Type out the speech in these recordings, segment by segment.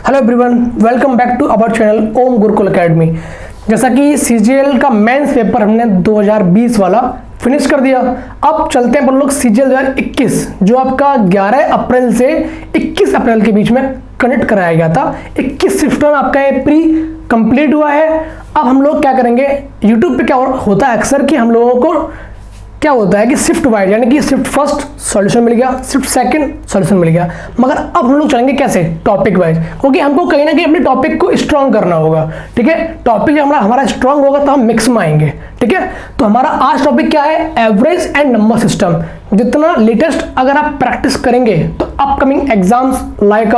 Hello everyone, welcome back to our channel Om Gurukul academy. जैसा कि CGL का मेंस पेपर हमने 2020 वाला फिनिश कर दिया। अब चलते हैं अपन लोग सीजीएल 2021 जो आपका 11 अप्रैल से 21 अप्रैल के बीच में कंडक्ट कराया गया था। 21 शिफ्ट में आपका ये प्री कंप्लीट हुआ है। अब हम लोग क्या करेंगे, यूट्यूब पे क्या होता है अक्सर कि हम लोगों को क्या होता है कि शिफ्ट वाइज, यानी कि शिफ्ट फर्स्ट सॉल्यूशन मिल गया, शिफ्ट सेकंड सॉल्यूशन मिल गया, मगर अब हम लोग चलेंगे कैसे, टॉपिक वाइज, क्योंकि हमको कहीं ना कहीं अपने टॉपिक को स्ट्रॉन्ग करना होगा। ठीक है, टॉपिक हमारा स्ट्रॉन्ग होगा तो हम मिक्स में आएंगे। ठीक है, तो हमारा आज टॉपिक क्या है, एवरेज एंड नंबर सिस्टम। जितना लेटेस्ट अगर आप प्रैक्टिस करेंगे तो अपकमिंग एग्जाम्स लाइक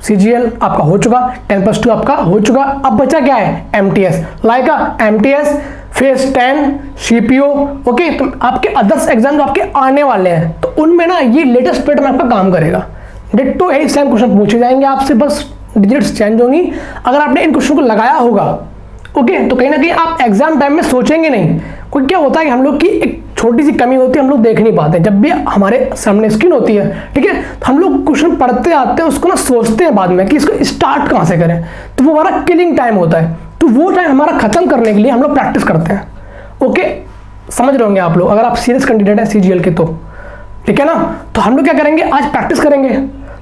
सीजीएल आपका हो चुका, 10+2 आपका हो चुका, अब बचा क्या है, MTS, like MTS phase 10 CPO. Okay, तो आपके अदर्स एग्जाम जो आपके आने वाले हैं तो उनमें ना ये लेटेस्ट पैटर्न आपका काम करेगा। डिट्टो यही सेम क्वेश्चन पूछे जाएंगे आपसे, बस डिजिट्स चेंज होंगी। अगर आपने इन क्वेश्चन को लगाया होगा ओके, तो कहीं ना कहीं आप एग्जाम टाइम में सोचेंगे नहीं। कोई क्या होता है कि हम लोग की एक छोटी सी कमी होती है, हम लोग देख नहीं पाते। जब भी हमारे सामने स्क्रीन होती है, ठीक है, तो हम लोग क्वेश्चन पढ़ते आते हैं, उसको ना सोचते हैं बाद में कि इसको स्टार्ट कहाँ से करें, तो वो हमारा किलिंग टाइम होता है। तो वो टाइम हमारा खत्म करने के लिए हम लोग प्रैक्टिस करते हैं। ओके, समझ रहे होंगे आप लोग, अगर आप सीरियस कैंडिडेट है सीजीएल के तो, ठीक है ना। तो हम लोग क्या करेंगे, आज प्रैक्टिस करेंगे,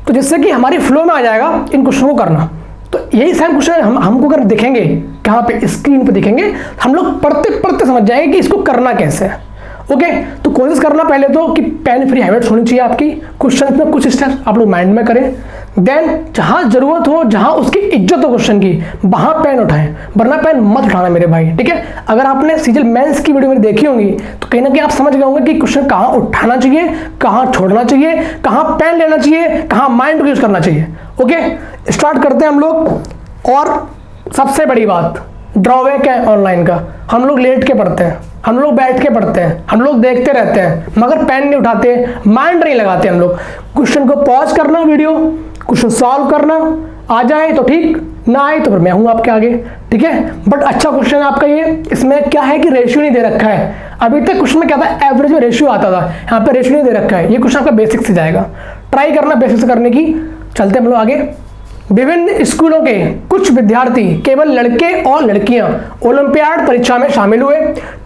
तो जिससे कि हमारी फ्लो में आ जाएगा इन क्वेश्चन को करना। तो यही सेम क्वेश्चन हमको अगर दिखेंगे कहाँ पे, स्क्रीन पे दिखेंगे, हम लोग पढ़ते पढ़ते समझ जाएंगे कि इसको करना कैसे है। ओके, तो कोशिश करना पहले तो कि पेन फ्री हैबिट्स होनी चाहिए आपकी। क्वेश्चन में कुछ स्टेप्स आप लोग माइंड में करें, देन जहां जरूरत हो, जहां उसकी इज्जत हो क्वेश्चन की, वहां पेन उठाएं, वरना पेन मत उठाना मेरे भाई। ठीक है, अगर आपने सीजीएल मेंस की वीडियो मेरी देखी होंगी तो कहीं ना कहीं आप समझ गए होंगे कि क्वेश्चन कहां उठाना चाहिए, कहां छोड़ना चाहिए, कहां पेन लेना चाहिए, कहां माइंड को यूज करना चाहिए। ओके, स्टार्ट करते हैं हम लोग। और सबसे बड़ी बात, ड्रॉबैक है ऑनलाइन का, हम लोग लेट के पढ़ते हैं, हम लोग बैठ के पढ़ते हैं, हम लोग देखते रहते हैं, मगर पेन नहीं उठाते, माइंड नहीं लगाते हम लोग। क्वेश्चन को पॉज करना, वीडियो क्वेश्चन सॉल्व करना, आ जाए तो ठीक, ना आए तो फिर मैं हूं आपके आगे। ठीक है, बट अच्छा क्वेश्चन है आपका ये। इसमें क्या है कि रेशियो नहीं दे रखा है। अभी तक क्वेश्चन में क्या था, एवरेज में रेशियो आता था, यहाँ पे रेशियो नहीं दे रखा है। ये क्वेश्चन आपका बेसिक से जाएगा, ट्राई करना बेसिक से करने की। चलते हम लोग आगे। विभिन्न स्कूलों के कुछ विद्यार्थी, केवल लड़के और लड़कियां, ओलंपियाड परीक्षा में शामिल हुए।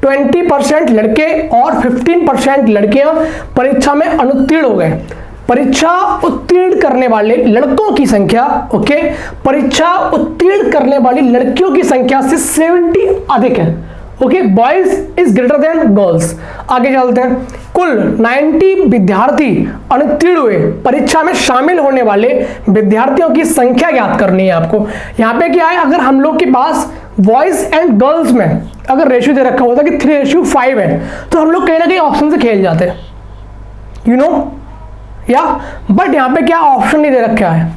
20% लड़के और 15% लड़कियां परीक्षा में अनुत्तीर्ण हो गए। परीक्षा उत्तीर्ण करने वाले लड़कों की संख्या, ओके, परीक्षा उत्तीर्ण करने वाली लड़कियों की संख्या से 70 अधिक है। Okay, boys is greater than girls. आगे चलते हैं। कुल 90 विद्यार्थी अनुत्तीर्ण हुए। परीक्षा में शामिल होने वाले विद्यार्थियों की संख्या ज्ञात करनी है आपको। यहाँ पे क्या है, अगर हम लोग के पास बॉयज एंड गर्ल्स में अगर रेशियो दे रखा होता कि 3:5 है, तो हम लोग कहीं ना कहीं ऑप्शन से खेल जाते, यू नो या। बट यहाँ पे क्या ऑप्शन नहीं दे रखा है,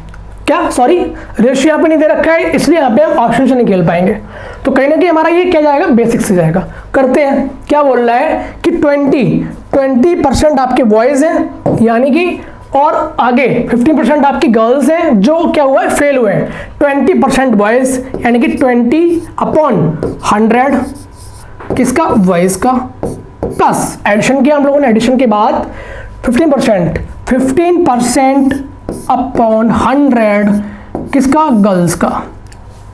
क्या सॉरी रेशियो यहाँ पे नहीं दे रखा है, इसलिए यहाँ पे हम ऑप्शन से नहीं खेल पाएंगे। तो कहीं ना कहीं हमारा ये क्या जाएगा, बेसिक से जाएगा। करते हैं, क्या बोल रहा है कि 20% आपके बॉयज हैं, यानी कि, और आगे 15% आपकी गर्ल्स हैं जो क्या हुआ है, फेल हुए हैं। 20% बॉयज यानी कि 20/100 किसका, बॉयज का, प्लस एडिशन किया हम लोगों ने, एडिशन के बाद 15% अपॉन 100 किसका, गर्ल्स का।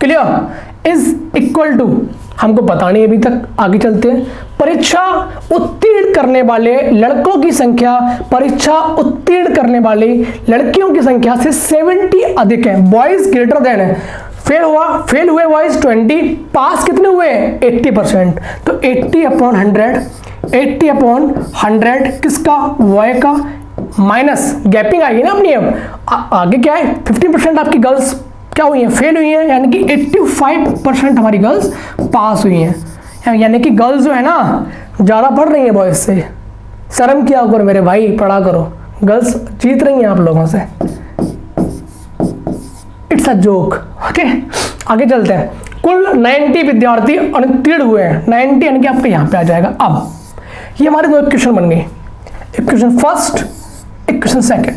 क्लियर, इज इक्वल टू, हमको पता नहीं अभी तक, आगे चलते हैं। परीक्षा उत्तीर्ण करने वाले लड़कों की संख्या परीक्षा उत्तीर्ण करने वाली लड़कियों की संख्या से 70 अधिक है। बॉयज ग्रेटर देन है, फेल हुए बॉयज 20, पास कितने हुए, 80%। तो 80/100 किसका, बॉय का, माइनस गैपिंग आएगी ना अपनी। अब आगे क्या है, 15% आपकी गर्ल्स क्या हुई हैं, फेल हुई हैं, यानी कि 85% हमारी गर्ल्स पास हुई हैं। यानी कि गर्ल्स जो है ना ज़्यादा पढ़ रही हैं बॉयज से। शर्म किया करो मेरे भाई, पढ़ा करो, गर्ल्स जीत रही हैं आप लोगों से। It's a joke. ओके, आगे चलते हैं। कुल 90 विद्यार्थी अनुत्तीर्ण हुए हैं। 90 यानी कि आपका यहाँ पे आ जाएगा। अब ये हमारे दो इक्वेशन बन गई, इक्वेशन फर्स्ट, इक्वेशन सेकेंड।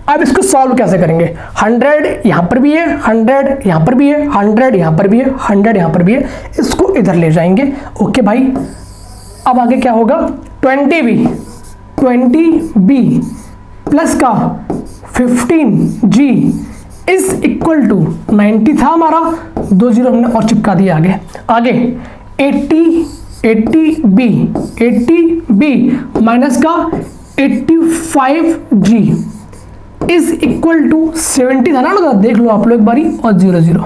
अब इसको सॉल्व कैसे करेंगे, 100 यहाँ पर भी है, 100 यहाँ पर भी है, 100 यहाँ पर भी है, 100 यहाँ पर भी है, इसको इधर ले जाएंगे। ओके भाई, अब आगे क्या होगा, 20b प्लस का 15g इज इक्वल टू 90 था हमारा, 2 जीरो हमने और चिपका दिया आगे। आगे 80 बी माइनस का 85G इज इक्वल टू 70 था ना, देख लो आप लोग एक बारी, और 0 0।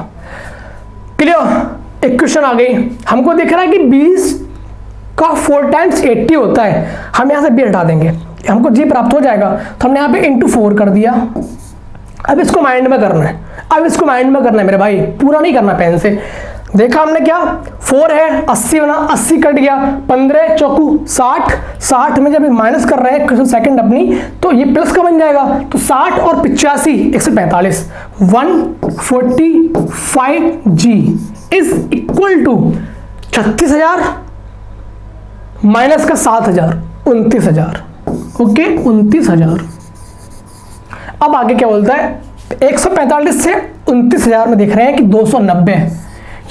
क्लियर। एक क्वेश्चन आ गई, हमको दिख रहा है कि 20 का 4 टाइम्स 80 होता है। हम यहाँ से बी हटा देंगे, हमको जी प्राप्त हो जाएगा, तो हमने यहाँ पे इंटू 4 कर दिया। अब इसको माइंड में करना है, अब इसको माइंड में करना है मेरे भाई, पूरा नहीं करना पेन से। देखा हमने क्या, 4 है, 80 बना, 80 कट गया, 15 चौकू 60, 60 में जब माइनस कर रहे हैं क्वेश्चन सेकंड अपनी, तो ये प्लस का बन जाएगा, तो 60 और 85 145, 145G is equal to 36,000 minus का 7,000, 29,000। ओके 29,000। अब आगे क्या बोलता है, 145 से 29,000 में देख रहे हैं कि 290,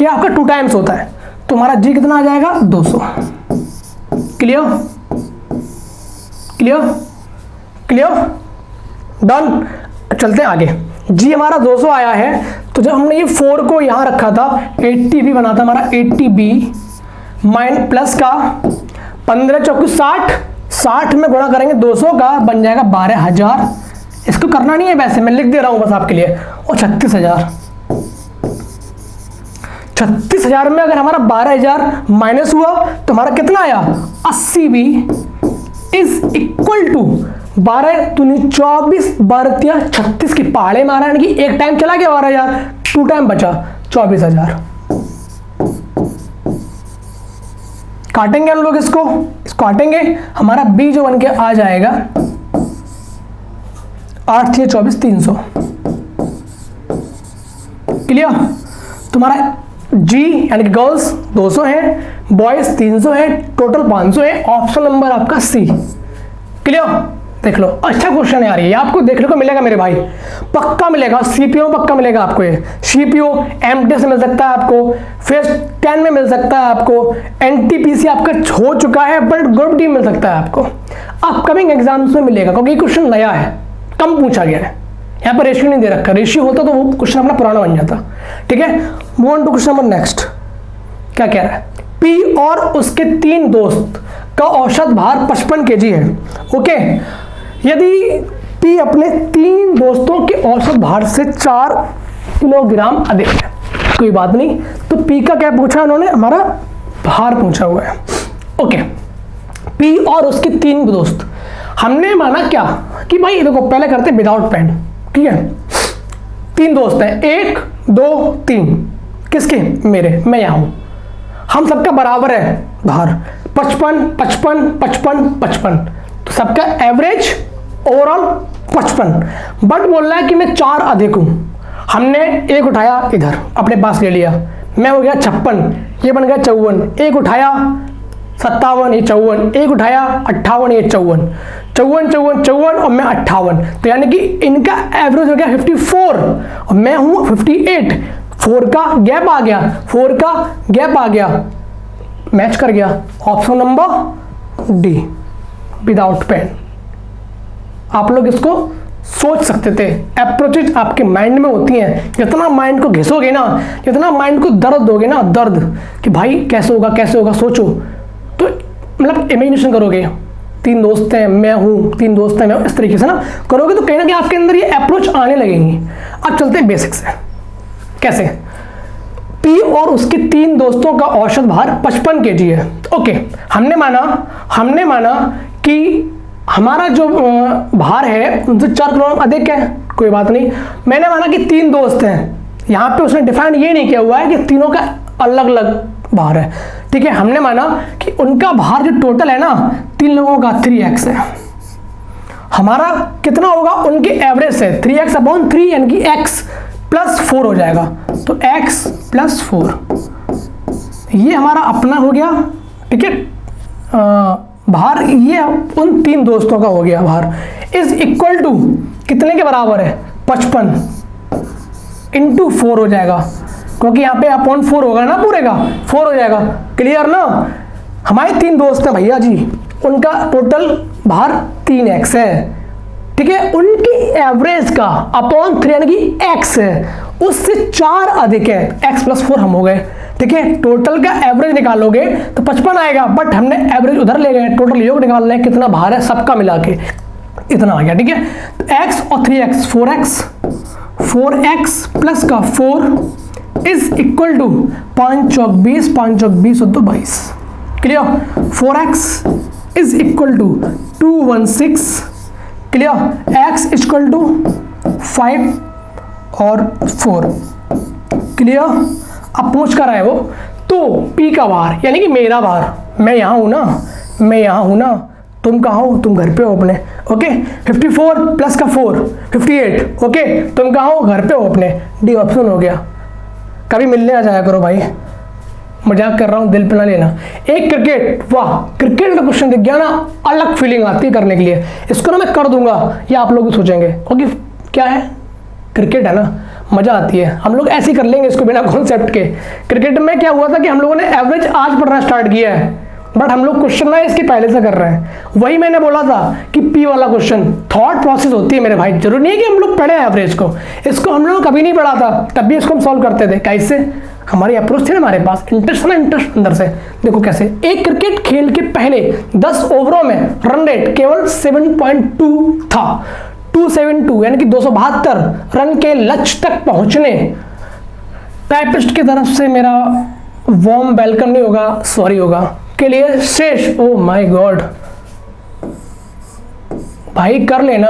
ये आपका 2 टाइम्स होता है, तुम्हारा जी कितना आ जाएगा 200। Clear clear clear, done. चलते हैं आगे। जी हमारा 200 आया है, तो जब हमने ये 4 को यहाँ रखा था, 80B बना था हमारा, 80B माइन प्लस का 15 चौकू 60, 60 में गुणा करेंगे 200 का, बन जाएगा 12,000। इसको करना नहीं है वैसे, मैं लिख दे रहा हूं बस आपके लिए। और 36,000, 36,000 में अगर हमारा 12,000 माइनस हुआ तो हमारा कितना आया, 80B इज इक्वल टू 12 दूनी 24, 12 36 की पहाड़े मारा, यानी कि एक टाइम चला गया 12,000, 2 टाइम बचा 24,000। काटेंगे हम लोग इसको काटेंगे, हमारा बी जो बन के आ जाएगा 8 6 24 300। क्लियर। तुम्हारा जी यानी कि गर्ल्स 200 है, बॉयज 300 है, टोटल 500 है, ऑप्शन नंबर आपका सी। क्लियर। देख लो, अच्छा क्वेश्चन है यार, ये आपको देखने को मिलेगा मेरे भाई, पक्का मिलेगा, सीपीओ पक्का मिलेगा आपको। ये सीपीओ एमटी से मिल सकता है आपको, फेस 10 में मिल सकता है आपको, एनटीपीसी आपका हो चुका है, बट ग्रुप डी मिल सकता है आपको, अपकमिंग एग्जाम्स में मिलेगा, क्योंकि क्वेश्चन नया है, कम पूछा गया है। यहाँ पर रेशियो नहीं दे रखा, रेशियो होता तो वो क्वेश्चन अपना पुराना बन जाता। ठीक है, move on to question number next. क्या कह रहा है, पी और उसके 3 दोस्त का औसत भार 55 kg है। ओके, यदि पी अपने 3 दोस्तों के औसत भार से 4 किलोग्राम अधिक है, कोई बात नहीं, तो पी का क्या पूछा उन्होंने, हमारा भार पूछा हुआ है। ओके, पी और उसके 3 दोस्त, हमने माना क्या कि भाई देखो, पहले करते विदाउट पेन। ठीक है, 3 दोस्त हैं, 1 2 3, किसके, मेरे, मैं यहाँ हूं, हम सबका बराबर है भार 55 55 55 55, तो सबका एवरेज ओवरऑल 55, बट बोल रहा है कि मैं 4 अधिक हूं। हमने एक उठाया इधर अपने पास ले लिया, मैं हो गया 56, ये बन गया 54, एक उठाया 57, ये 54, एक उठाया 58, ये 54, 54 54 और मैं 58, तो यानी कि इनका एवरेज हो गया 54 और मैं हूं 58। 4 का गैप आ गया, 4 का गैप आ गया, मैच कर गया। Option number D, without pen. आप लोग इसको सोच सकते थे, अप्रोचेज आपके माइंड में होती हैं, जितना माइंड को घिसोगे ना, जितना माइंड को दर्द दोगे ना, दर्द कि भाई कैसे होगा सोचो, तो मतलब इमेजिनेशन करोगे, 3 दोस्त हैं, मैं हूँ, 3 दोस्त हैं, मैं, इस तरीके से ना करोगे तो कहीं ना कहीं आपके अंदर ये अप्रोच आने लगेंगी। अब चलते हैं बेसिक से, कैसे। पी और उसके 3 दोस्तों का औसत भार 55 kg है। ओके, हमने माना कि हमारा जो भार है उनसे 4 किलोग्राम अधिक है, कोई बात नहीं। मैंने माना कि 3 दोस्त हैं, यहाँ पे उसने डिफाइन ये नहीं किया हुआ है कि तीनों का अलग अलग भार है। ठीक है, हमने माना कि उनका भार जो टोटल है ना, 3 लोगों का 3x है, हमारा कितना होगा उनके एवरेज से 3x/3, यानी कि x + 4 हो जाएगा, तो x + 4 ये हमारा अपना हो गया। ठीक है, भार ये उन 3 दोस्तों का हो गया भार, इज इक्वल टू कितने के बराबर है, 55 × 4 हो जाएगा, क्योंकि यहाँ पे अपॉन 4 होगा ना, पूरे का 4 हो जाएगा। क्लियर ना। हमारे 3 दोस्त हैं भैया जी, उनका टोटल भार 3x है, ठीक है, उनकी एवरेज का अपॉन 3 यानी कि एक्स है, उससे 4 अधिक है, एक्स प्लस 4 हम हो गए। ठीक है, टोटल का एवरेज निकालोगे तो 55 आएगा, बट हमने एवरेज उधर ले गए, टोटल योग निकालना है कितना बाहर है सबका मिला के, इतना आ गया। ठीक है, तो x और 3x 4x प्लस का 4 इज इक्वल टू 5 चौक 20, 5 चौक 20 और 2 22। Clear, 4x is equal to 216। Clear, x is equal to 5 और 4। क्लियर, अब पूछ कर रहे हो तो p का बार यानी कि मेरा बार, मैं यहाँ हूँ ना, तुम कहाँ हो, तुम घर पे हो अपने। ओके, 54 प्लस का 4 58। ओके, तुम कहाँ हो, घर पे हो अपने। डी ऑप्शन हो गया। कभी मिलने आ जाया करो भाई, मजाक कर रहा हूँ, दिल पे ना लेना। एक क्रिकेट, वाह, क्रिकेट का क्वेश्चन दिख गया ना, अलग फीलिंग आती है करने के लिए। इसको ना मैं कर दूंगा, ये आप लोग भी सोचेंगे ओके क्या है, क्रिकेट है ना, मजा आती है, हम लोग ऐसे ही कर लेंगे इसको बिना कॉन्सेप्ट के। क्रिकेट में क्या हुआ था कि हम लोगों ने एवरेज आज पढ़ना स्टार्ट किया है, बट हम लोग क्वेश्चन ना इसके पहले से कर रहे हैं। वही मैंने बोला था कि पी वाला क्वेश्चन थॉट प्रोसेस होती है मेरे भाई, जरूरी नहीं है कि हम लोग पढ़े एवरेज को, इसको हम लोग कभी नहीं पढ़ा था, तब भी इसको हम सॉल्व करते थे। कैसे, हमारी अप्रोच थी ना, हमारे पास इंटरेस्ट ना, इंटरेस्ट अंदर से। देखो कैसे, एक क्रिकेट खेल के पहले 10 ओवरों में रन रेट केवल 7.2 था, 272 यानी कि 272 रन के लक्ष्य तक पहुंचने। टाइपिस्ट की तरफ से मेरा वार्म वेलकम नहीं होगा, सॉरी होगा के लिए शेष। ओ माय गॉड भाई, कर लेना,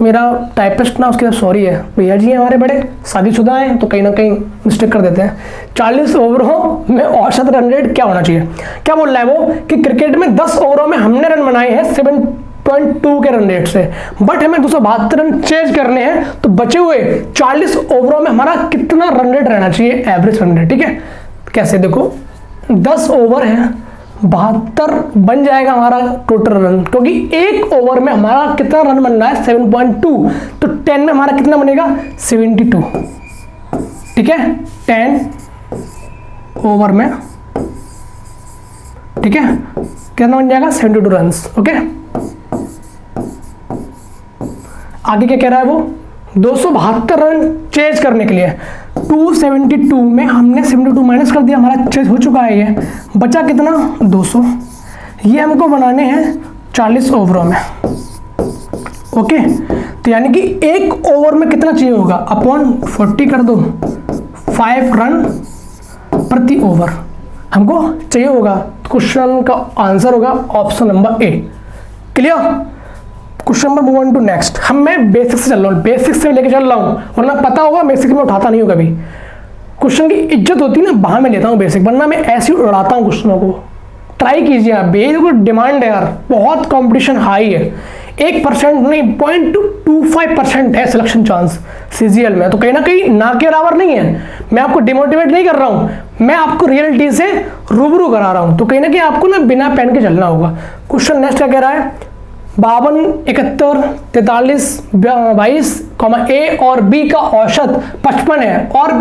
मेरा टाइपिस्ट ना उसके साथ सॉरी है। भैया जी हमारे बड़े शादीशुदा हैं तो कहीं ना कहीं मिस्टेक कर देते हैं। 40 ओवरों में औसत रन रेट क्या होना चाहिए, क्या बोल रहा है वो कि क्रिकेट में 10 ओवरों में हमने रन बनाए हैं 7.2 के रन रेट से, बट हमें 272 रन चेज करने हैं, तो बचे हुए 40 ओवरों में हमारा कितना रन रेट रहना चाहिए, एवरेज रन रेट। ठीक है, कैसे, देखो 10 ओवर है, 72 बन जाएगा हमारा टोटल रन, क्योंकि एक ओवर में हमारा कितना रन बनना है 7.2, तो 10 में हमारा कितना बनेगा 72। ठीक है, 10 ओवर में, ठीक है, कितना बन जाएगा 72 रन। ओके, आगे क्या कह रहा है वो, 272 रन चेज करने के लिए 272 में हमने 72 माइनस कर दिया, हमारा चेज हो चुका है, ये बचा कितना 200, ये हमको बनाने हैं 40 ओवरों में। ओके, तो यानी कि एक ओवर में कितना चाहिए होगा, अपॉन 40 कर दो, 5 रन प्रति ओवर हमको चाहिए होगा। क्वेश्चन का आंसर होगा option number A. Clear, question number move on to next. मैं बेसिक से चल रहा हूँ, बेसिक से लेके चल रहा हूँ, वरना पता होगा बेसिक में उठाता नहीं हूँ कभी। क्वेश्चन की इज्जत होती है ना, वहाँ मैं लेता हूँ बेसिक, वरना मैं ऐसे ही उड़ाता हूँ क्वेश्चनों को। ट्राई कीजिए आप, ये डिमांड है यार, बहुत कंपटीशन हाई है, 1% नहीं 0.25% है सिलेक्शन चांस सीजीएल में, तो कहीं ना कहीं ना के बराबर नहीं है। मैं आपको डिमोटिवेट नहीं कर रहा हूँ, मैं आपको रियलिटी से रूबरू करा रहा हूँ, तो कहीं ना कहीं आपको ना बिना पेन के चलना होगा। क्वेश्चन नेक्स्ट क्या कह रहा है, 52, 71, 43, 22, ए और बी का औसत 55 है, और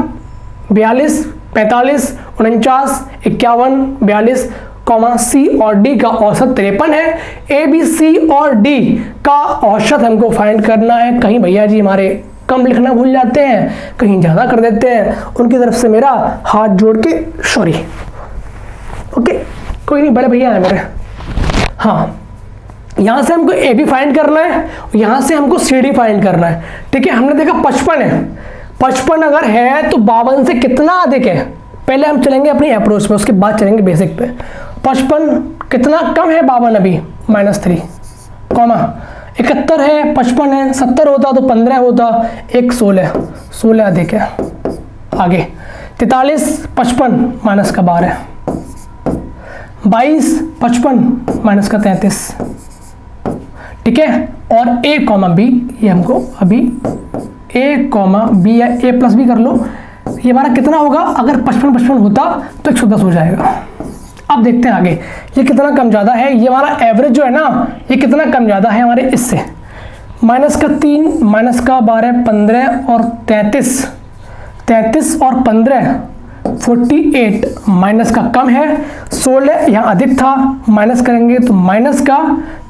42, 45, 49, 51, 42, सी और डी का औसत 53 है। ए, बी, सी और डी का औसत हमको फाइंड करना है। कहीं भैया जी हमारे कम लिखना भूल जाते हैं, कहीं ज़्यादा कर देते हैं, उनकी तरफ से मेरा हाथ जोड़ के सॉरी। ओके, कोई नहीं, बड़े भैया है मेरे। हाँ, यहाँ से हमको ए बी फाइंड करना है, यहाँ से हमको सी डी फाइंड करना है। ठीक है, हमने देखा 55 है, 55 अगर है तो 52 से कितना अधिक है, पहले हम चलेंगे अपनी अप्रोच में, उसके बाद चलेंगे बेसिक पे। 55 कितना कम है, 52 अभी -3, 71 है, 55 है, 70 होता तो 15 होता, 16 अधिक है। आगे 43, 55 माइनस का 12 है, 22, 55 माइनस का 33। ठीक है, और ए कॉमा बी, ये हमको अभी ए कॉमा बी या ए प्लस बी कर लो, ये हमारा कितना होगा, अगर 55 होता तो 110 हो जाएगा। अब देखते हैं आगे ये कितना कम ज़्यादा है, ये हमारा एवरेज जो है ना, ये कितना कम ज़्यादा है हमारे इससे, -3, -12, 15 और 33 और 15 48, माइनस का कम है, 16 यहाँ अधिक था, माइनस करेंगे तो माइनस का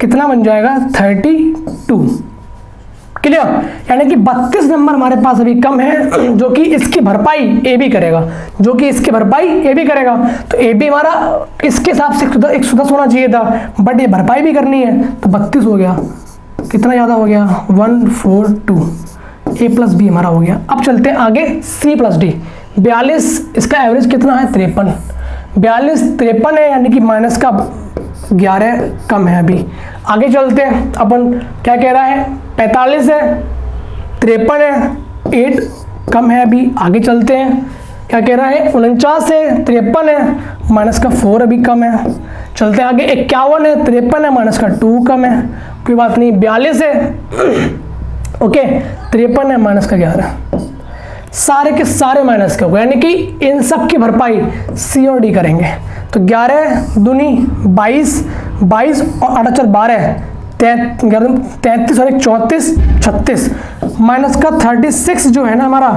कितना बन जाएगा 32। 2। क्लियर? यानी कि 32 नंबर हमारे पास अभी कम है, जो कि इसकी भरपाई ए बी करेगा, जो कि इसकी भरपाई ए बी करेगा। तो ए बी हमारा इसके हिसाब से 110 होना चाहिए था, बट ये भरपाई भी करनी है, तो 32 हो गया। कितना ज़्यादा हो गया? 142। ए प्लस बी हमारा हो गया। अब चलते हैं आगे, सी प्लस डी। 42, इसका एवरेज कितना है? 53। 42 53 है, यानी कि माइनस का 11 कम है अभी। आगे चलते हैं, अपन क्या कह रहा है? 45 है, 53 है, 8 कम है अभी। आगे चलते हैं, क्या कह रहा है? 49 है, 53 है, माइनस का 4 अभी कम है। चलते हैं आगे, 51 है, 53 है, माइनस का 2 कम है, कोई बात नहीं। 42 है, ओके, 53 है, माइनस का 11, सारे के सारे माइनस के हो गए, यानी कि इन सब की भरपाई सी और डी करेंगे। तो 11 दूनी 22, 22 और 8 12, 33 और 1 34, 36, माइनस का 36 जो है ना हमारा,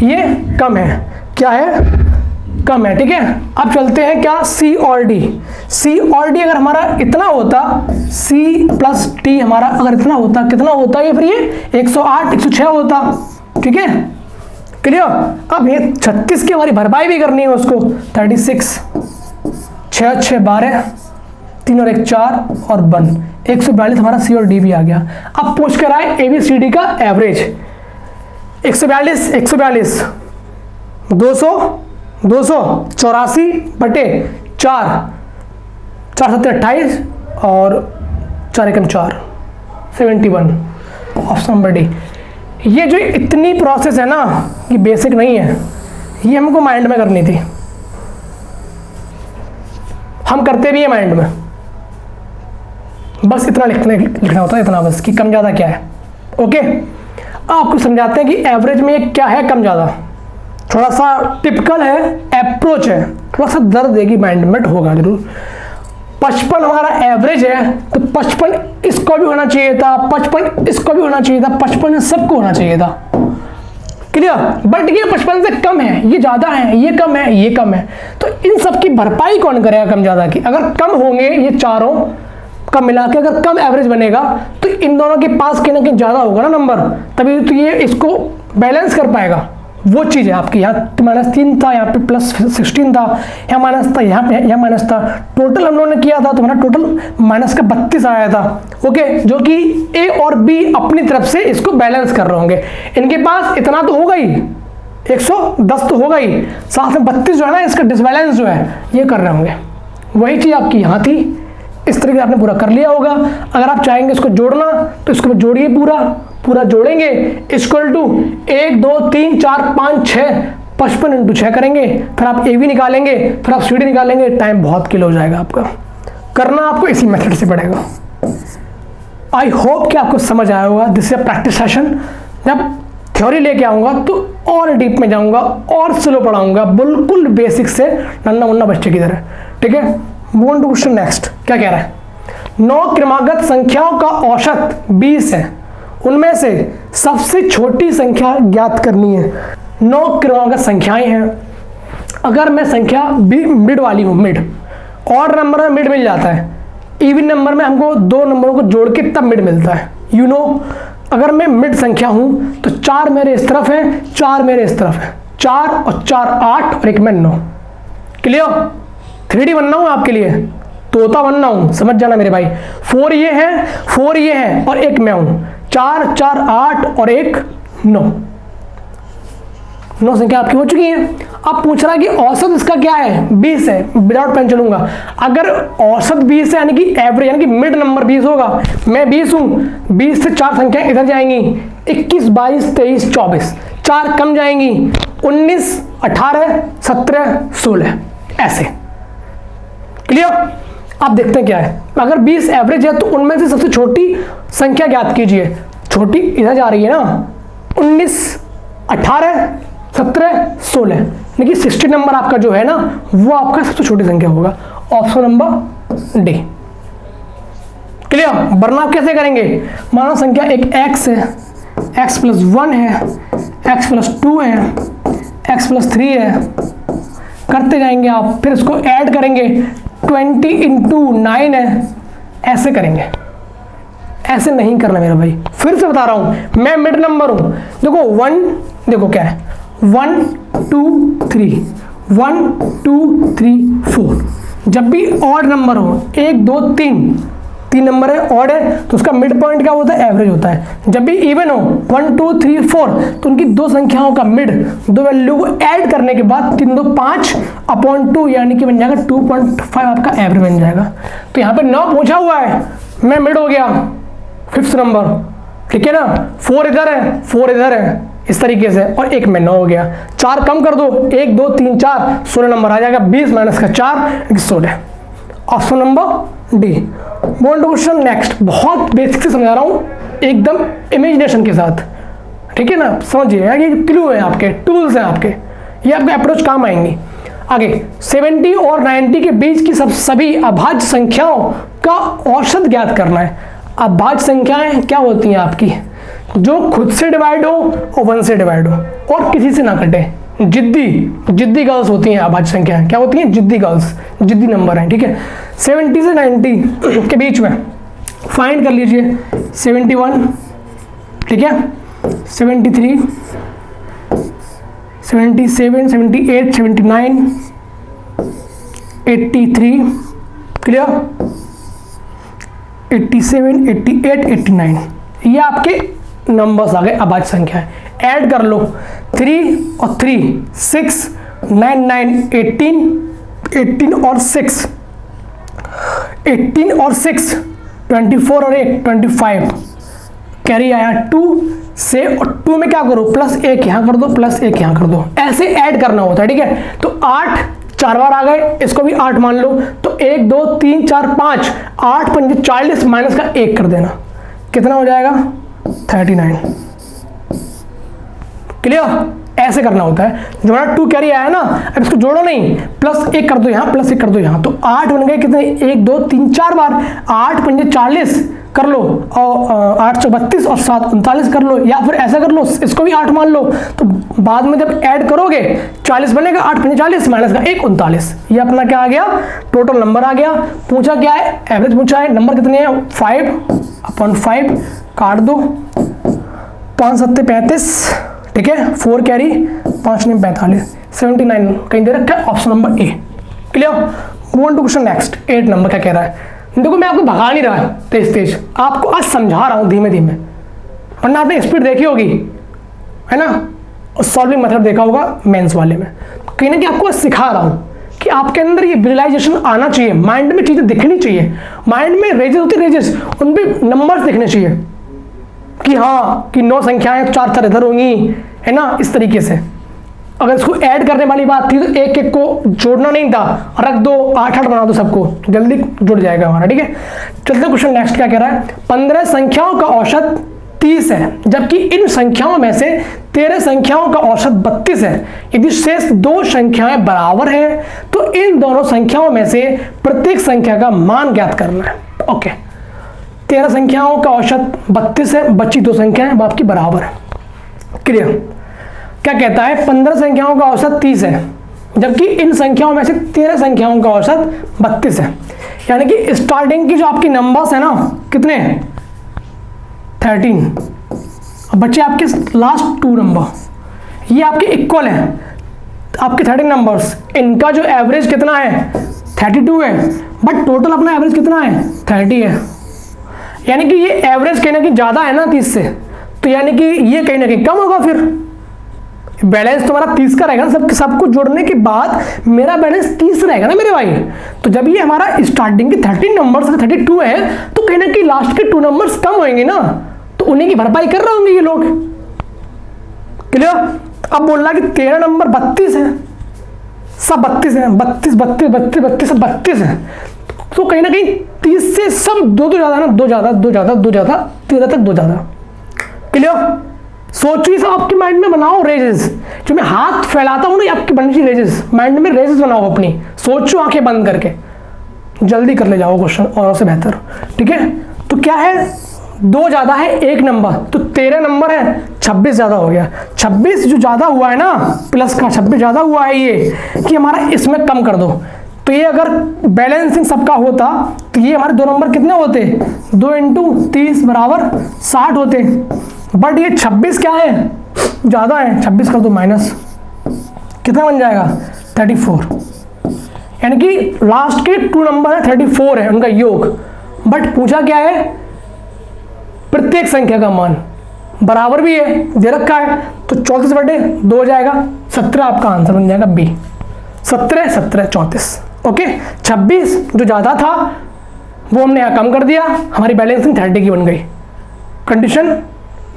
ये कम है। क्या है? कम है, ठीक है। अब चलते हैं क्या? सी और डी। सी और डी अगर हमारा इतना होता, सी प्लस डी हमारा अगर इतना होता, कितना होता ये? फिर ये 108 106 होता, ठीक है। क्लियर? अब ये 36 की हमारी भरपाई भी करनी है उसको। 36, 6 6 12, 3 और 1 4 और 1, 142 हमारा सी और डी भी आ गया। अब पूछ कर आए ए बी सी डी का एवरेज। 142 142, 200 284 बटे 4, 4 7 28 और 4 एकम 4, 71, ऑप्शन नंबर डी। ये जो इतनी प्रोसेस है ना, ये बेसिक नहीं है, ये हमको माइंड में करनी थी। हम करते भी है माइंड में, बस इतना लिखना होता है, इतना बस कि कम ज़्यादा क्या है। ओके, आपको समझाते हैं कि एवरेज में ये क्या है कम ज़्यादा। थोड़ा सा टिपिकल है, अप्रोच है, थोड़ा सा दर्द देगी माइंड में, होगा जरूर। 55 हमारा एवरेज है, तो 55 इसको भी होना चाहिए था, 55 इसको भी होना चाहिए था, 55 सबको होना चाहिए था। क्लियर? बट ये 55 से कम है, ये ज़्यादा है, ये कम है, ये कम है। तो इन सब की भरपाई कौन करेगा कम ज़्यादा की? अगर कम होंगे ये चारों का मिला के, अगर कम एवरेज बनेगा, तो इन दोनों के पास कहीं ना कहीं ज़्यादा होगा ना नंबर, तभी तो ये इसको बैलेंस कर पाएगा। वो चीज़ है आपकी। यहाँ -3 था, यहाँ पे +16 था, यहाँ माइनस था, यहाँ माइनस था। टोटल हम लोगों ने किया था, तो हमारा टोटल माइनस का 32 आया था। ओके, जो कि ए और बी अपनी तरफ से इसको बैलेंस कर रहे होंगे। इनके पास इतना तो होगा ही, 110 तो होगा ही, साथ में 32 जो है ना, इसका डिसबैलेंस जो है ये कर रहे होंगे। वही चीज़ आपकी यहाँ थी, इस तरीके से आपने पूरा कर लिया होगा। अगर आप चाहेंगे इसको जोड़ना, तो इसको जोड़िए, पूरा जोड़ेंगे, इक्वल टू 1 2 3 4 5 6, 55 × 6 करेंगे, फिर आप ए बी निकालेंगे, फिर आप सी डी निकालेंगे। टाइम बहुत किल हो जाएगा आपका। करना आपको इसी मेथड से पड़ेगा। आई होप कि आपको समझ आया होगा। This is practice session. जब थ्योरी लेके आऊँगा तो और डीप में जाऊँगा और स्लो पढ़ाऊँगा, बिल्कुल बेसिक से, नन्ना मुन्ना बच्चे की तरह, ठीक है। Move on to question next. क्या कह रहा है? 9 क्रमागत संख्याओं का औसत 20 है, उनमें से सबसे छोटी संख्या ज्ञात करनी है। 9 क्रमागत संख्याएं हैं। अगर मैं संख्या मिड वाली हूँ, मिड, और नंबर में मिड मिल जाता है, इवन नंबर में हमको 2 नंबरों को जोड़ के तब मिड मिलता है। यू नो, अगर मैं मिड संख्या हूँ तो 4 मेरे इस तरफ है, 4 मेरे इस तरफ है, 4 और 4 8 और 1 में 9। क्लियर? 3D बनना हूँ आपके लिए, तोता बनना हूँ, समझ जाना मेरे भाई। 4 ये है, 4 ये है और 1 मैं हूँ। 4 4 8 और 1 9, 9 संख्या आपकी हो चुकी है। अब पूछ रहा है कि औसत इसका क्या है? 20 है। विदाउट पेन चलूंगा। अगर औसत 20 है, यानी कि एवरेज, यानी कि मिड नंबर 20 होगा, मैं 20 हूँ, 20 से 4 संख्या इधर जाएंगी, 21 22 23 24, 4 कम जाएंगी, 19 18 17 16, ऐसे। क्लियर? आप देखते हैं क्या है। अगर 20 एवरेज है, तो उनमें से सबसे छोटी संख्या ज्ञात कीजिए। छोटी इधर जा रही है ना, 19 18 17 16, लेकिन 60 नंबर आपका जो है ना, वो आपका सबसे छोटी संख्या होगा। Option number D. क्लियर? वरना आप कैसे करेंगे? माना संख्या एक x है, x + 1 है, x + 2 है, x + 3 है, करते जाएंगे आप, फिर इसको ऐड करेंगे, 20 × 9 है, ऐसे करेंगे। ऐसे नहीं करना मेरा भाई, फिर से बता रहा हूं, मैं मिड नंबर हूं। देखो 1, देखो क्या है 1 2 3, 1 2 3 4। जब भी ऑड नंबर हो 1 2 3 नंबर है, ऑड है, तो उसका मिड पॉइंट क्या होता है, एवरेज होता है। जब भी इवन हो 1 2 3 4, तो उनकी दो संख्याओं का मिड, दो वैल्यू को ऐड करने के बाद 3 2 5 अपॉन 2, यानी कि बन जाएगा 2.5 आपका एवरेज बन जाएगा। तो यहाँ पे 9 पूछा हुआ है, मैं मिड हो गया 5th नंबर, ठीक है ना। 4 इधर है, 4 इधर है, इस तरीके से, और एक में 9 हो गया। 4 कम कर दो, 1 2 3 4, 16 नंबर आ जाएगा। 20 माइनस का 4 16, option number D. Bold question next, बहुत बेसिक से समझा रहा हूँ, एकदम इमेजिनेशन के साथ, ठीक है ना। समझिए, ये क्लू है आपके, टूल्स हैं आपके, ये आपके अप्रोच काम आएंगे। आगे 70 और 90 के बीच की सभी अभाज्य संख्याओं का औसत ज्ञात करना है। अभाज्य संख्याएं क्या होती हैं आपकी, जो खुद से डिवाइड हो और 1 से डिवाइड हो और किसी से ना कटे। जिद्दी गर्ल्स होती हैं अभाज्य संख्याएं, क्या होती हैं, जिद्दी गर्ल्स, जिद्दी नंबर हैं, ठीक है। 70 से 90 के बीच में फाइंड कर लीजिए। 71, ठीक है, 73, 77, 78, 79, 83, क्लियर, 87, 88, 89, ये आपके नंबर्स आ गए अभाज्य संख्या है। ऐड कर लो, 3 और 3 6, 9 9 18 और 6 18 और 6 24 और 1 25, कैरी आया 2 से, और 2 में क्या करो, +1 यहाँ कर दो, +1 यहाँ कर दो, ऐसे ऐड करना होता है, ठीक है। तो 8 4 बार आ गए, इसको भी 8 मान लो, तो 1 2 3 4 5, 8 5 40 माइनस का 1 कर देना, कितना हो जाएगा 39, क्लियर। ऐसे करना होता है। जो हमारा 2 कैरी आया ना, अब इसको जोड़ो नहीं, +1 कर दो यहाँ, +1 कर दो यहाँ, तो 8 बन गए कितने, 1 2 3 4 बार, 8 5 40 कर लो, और 8 4 32 और 7 39 कर लो, या फिर ऐसा कर लो, इसको भी 8 मान लो, तो बाद में जब ऐड करोगे 40 बनेगा, 8 5 40 माइनस का 1 39, ये अपना क्या आ गया, टोटल नंबर आ गया। पूछा क्या है, एवरेज पूछा है, नंबर कितने हैं, 5/5, काट दो, 5 7 35, ठीक है, 4 कैरी, 5 9 45, 79 कहीं दे रखा है, option number A, clear. Move on to question next. 8 number क्या कह रहा है, देखो मैं आपको भगा नहीं रहा तेज, आपको आज समझा रहा हूँ धीमे धीमे, वरना आपने स्पीड देखी होगी, है ना, और सॉल्विंग मेथड देखा होगा मेंस वाले में। कहीं ना कहीं आपको सिखा रहा हूँ कि आपके अंदर ये विजुअलाइजेशन आना चाहिए, माइंड में चीज़ें दिखनी चाहिए, माइंड में रेजेस होती है, रेजेस, उन पर नंबर्स दिखने चाहिए कि हाँ कि 9 संख्याएं 4 4 इधर होंगी, है ना, इस तरीके से। अगर इसको ऐड करने वाली बात थी तो एक एक को जोड़ना नहीं था, रख दो, 8 8 बना दो सबको, जल्दी जुड़ जाएगा हमारा, ठीक है। चलते क्वेश्चन नेक्स्ट क्या कह रहा है, 15 संख्याओं का औसत 30 है, जबकि इन संख्याओं में से 13 संख्याओं का औसत 32 है। यदि शेष 2 संख्याएं बराबर हैं तो इन दोनों संख्याओं में से प्रत्येक संख्या का मान ज्ञात करना है। ओके, 13 संख्याओं का औसत 32 है, बची 2 संख्याएं वो आपकी बराबर है, क्लियर। क्या कहता है, 15 संख्याओं का औसत 30 है, जबकि इन संख्याओं में से 13 संख्याओं का औसत 32 है, यानी कि स्टार्टिंग की जो आपकी नंबर्स है ना, कितने, 13, अब बच्चे आपके लास्ट 2 नंबर, ये आपके इक्वल है, आपके 13 नंबर्स, इनका जो एवरेज कितना है 32 है, बट टोटल अपना एवरेज कितना है 30 है, यानी कि ये एवरेज कहीं ना कहीं ज़्यादा है ना 30 से, तो यानी कि ये कहीं ना कहीं कम होगा, फिर बैलेंस तुम्हारा 30 का रहेगा ना, सब कुछ जोड़ने के बाद मेरा बैलेंस 30 रहेगा ना मेरे भाई। तो जब ये हमारा स्टार्टिंग की 13 नंबर से 32 है, तो कहीं ना कहीं लास्ट के 2 नंबर्स कम होंगे ना, तो उन्हीं की भरपाई कर रहे होंगे ये लोग, क्लियर। अब बोल रहा कि 13 नंबर 32 है, सब 32 है, 32 32 32 32 सब 32 है, तो कहीं ना कहीं 30 से सब 2 ज़्यादा है ना, 2 ज़्यादा 2 ज़्यादा 2 ज़्यादा 13 तक 2 ज़्यादा, क्लियर। सोचिए सब आपके माइंड में बनाओ रेजेस, जो मैं हाथ फैलाता हूँ ना, ये आपकी बननी चाहिए रेजेस, माइंड में रेजेस बनाओ अपनी, सोचो आंखें बंद करके, जल्दी कर ले जाओ क्वेश्चन और से बेहतर, ठीक है। तो क्या है, 2 ज़्यादा है 1 नंबर, तो 13 नंबर है, 26 ज़्यादा हो गया। 26 जो ज़्यादा हुआ है ना, प्लस का 26 ज़्यादा हुआ है, ये कि हमारा इसमें कम कर दो, तो ये अगर बैलेंसिंग सबका होता तो ये हमारे 2 नंबर कितने होते, 2 × 30 बराबर 60 होते। बट ये 26 क्या है, ज़्यादा है, 26 कर दो माइनस, कितना बन जाएगा 34। यानी कि लास्ट के 2 नंबर है 34 है उनका योग। बट पूछा क्या है, प्रत्येक संख्या का मान बराबर भी है, दे रखा है, तो 34/2 हो जाएगा, 17 आपका आंसर बन जाएगा बी। 17, 17, 34। ओके, 26 जो ज़्यादा था वो हमने यहाँ कम कर दिया, हमारी बैलेंसिंग 30 की बन गई, कंडीशन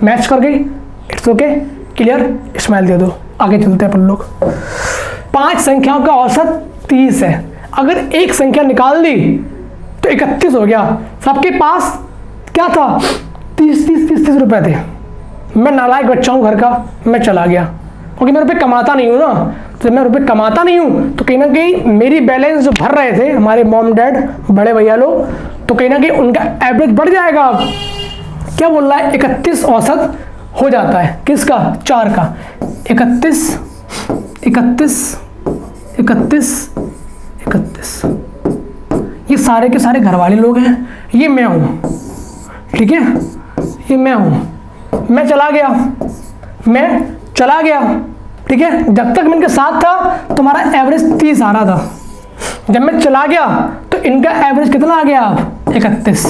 मैच कर गई। इट्स ओके, क्लियर, स्माइल दे दो। आगे चलते हैं अपन लोग। 5 संख्याओं का औसत 30 है, अगर एक संख्या निकाल दी तो 31 हो गया। सबके पास क्या था, 30 रुपए थे। मैं नालायक बच्चा हूँ घर का, मैं चला गया, क्योंकि मैं रुपये कमाता नहीं हूँ ना। तो मैं रुपये कमाता नहीं हूँ तो कहीं ना कहीं मेरी बैलेंस जो भर रहे थे हमारे मॉम डैड बड़े भैया लोग, तो कहीं ना कहीं उनका एवरेज बढ़ जाएगा। क्या बोल रहा है, 31 औसत हो जाता है, किसका, 4 का। 31 31 31 31, ये सारे के सारे घर वाले लोग हैं, ये मैं हूँ, ठीक है, ये मैं हूँ। मैं चला गया, ठीक है। जब तक मैं इनके साथ था तुम्हारा एवरेज 30 आ रहा था, जब मैं चला गया तो इनका एवरेज कितना आ गया अब, 31।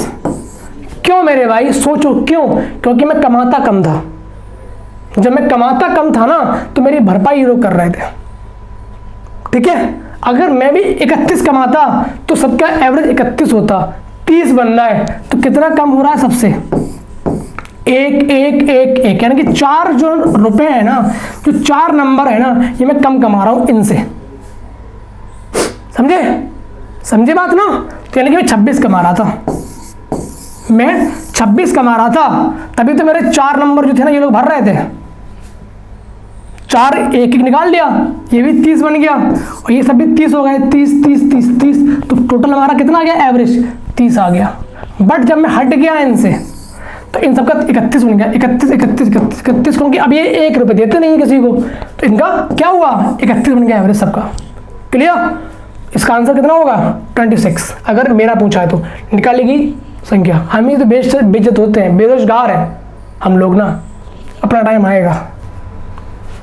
क्यों मेरे भाई, सोचो क्यों, क्योंकि मैं कमाता कम था। जब मैं कमाता कम था ना तो मेरी भरपाई ये लोग कर रहे थे, ठीक है। अगर मैं भी 31 कमाता तो सबका एवरेज 31 होता, 30 बन रहा है तो कितना कम हो रहा है सबसे, 1 1 1 1, यानी कि 4 जो रुपए है ना, जो 4 नंबर है ना, ये मैं कम कमा रहा हूं इनसे, समझे बात ना। तो यानी कि मैं 26 कमा रहा था, तभी तो मेरे 4 नंबर जो थे ना ये लोग भर रहे थे। 4 1 1 निकाल लिया, ये भी 30 बन गया और ये सब भी 30 हो गए, 30 30 30 30, तो टोटल हमारा कितना आ गया, एवरेज 30 आ गया। बट जब मैं हट गया इनसे तो इन सबका 31 बन गया, 31 31 31 31, क्योंकि अब ये 1 रुपये देते नहीं किसी को, तो इनका क्या हुआ, 31 बन गया एवरेज सबका। क्लियर, इसका आंसर कितना होगा, 26। अगर मेरा पूछा है तो निकालेगी संख्या। हम ही तो बेइज्जत होते हैं, बेरोजगार है हम लोग ना, अपना टाइम आएगा।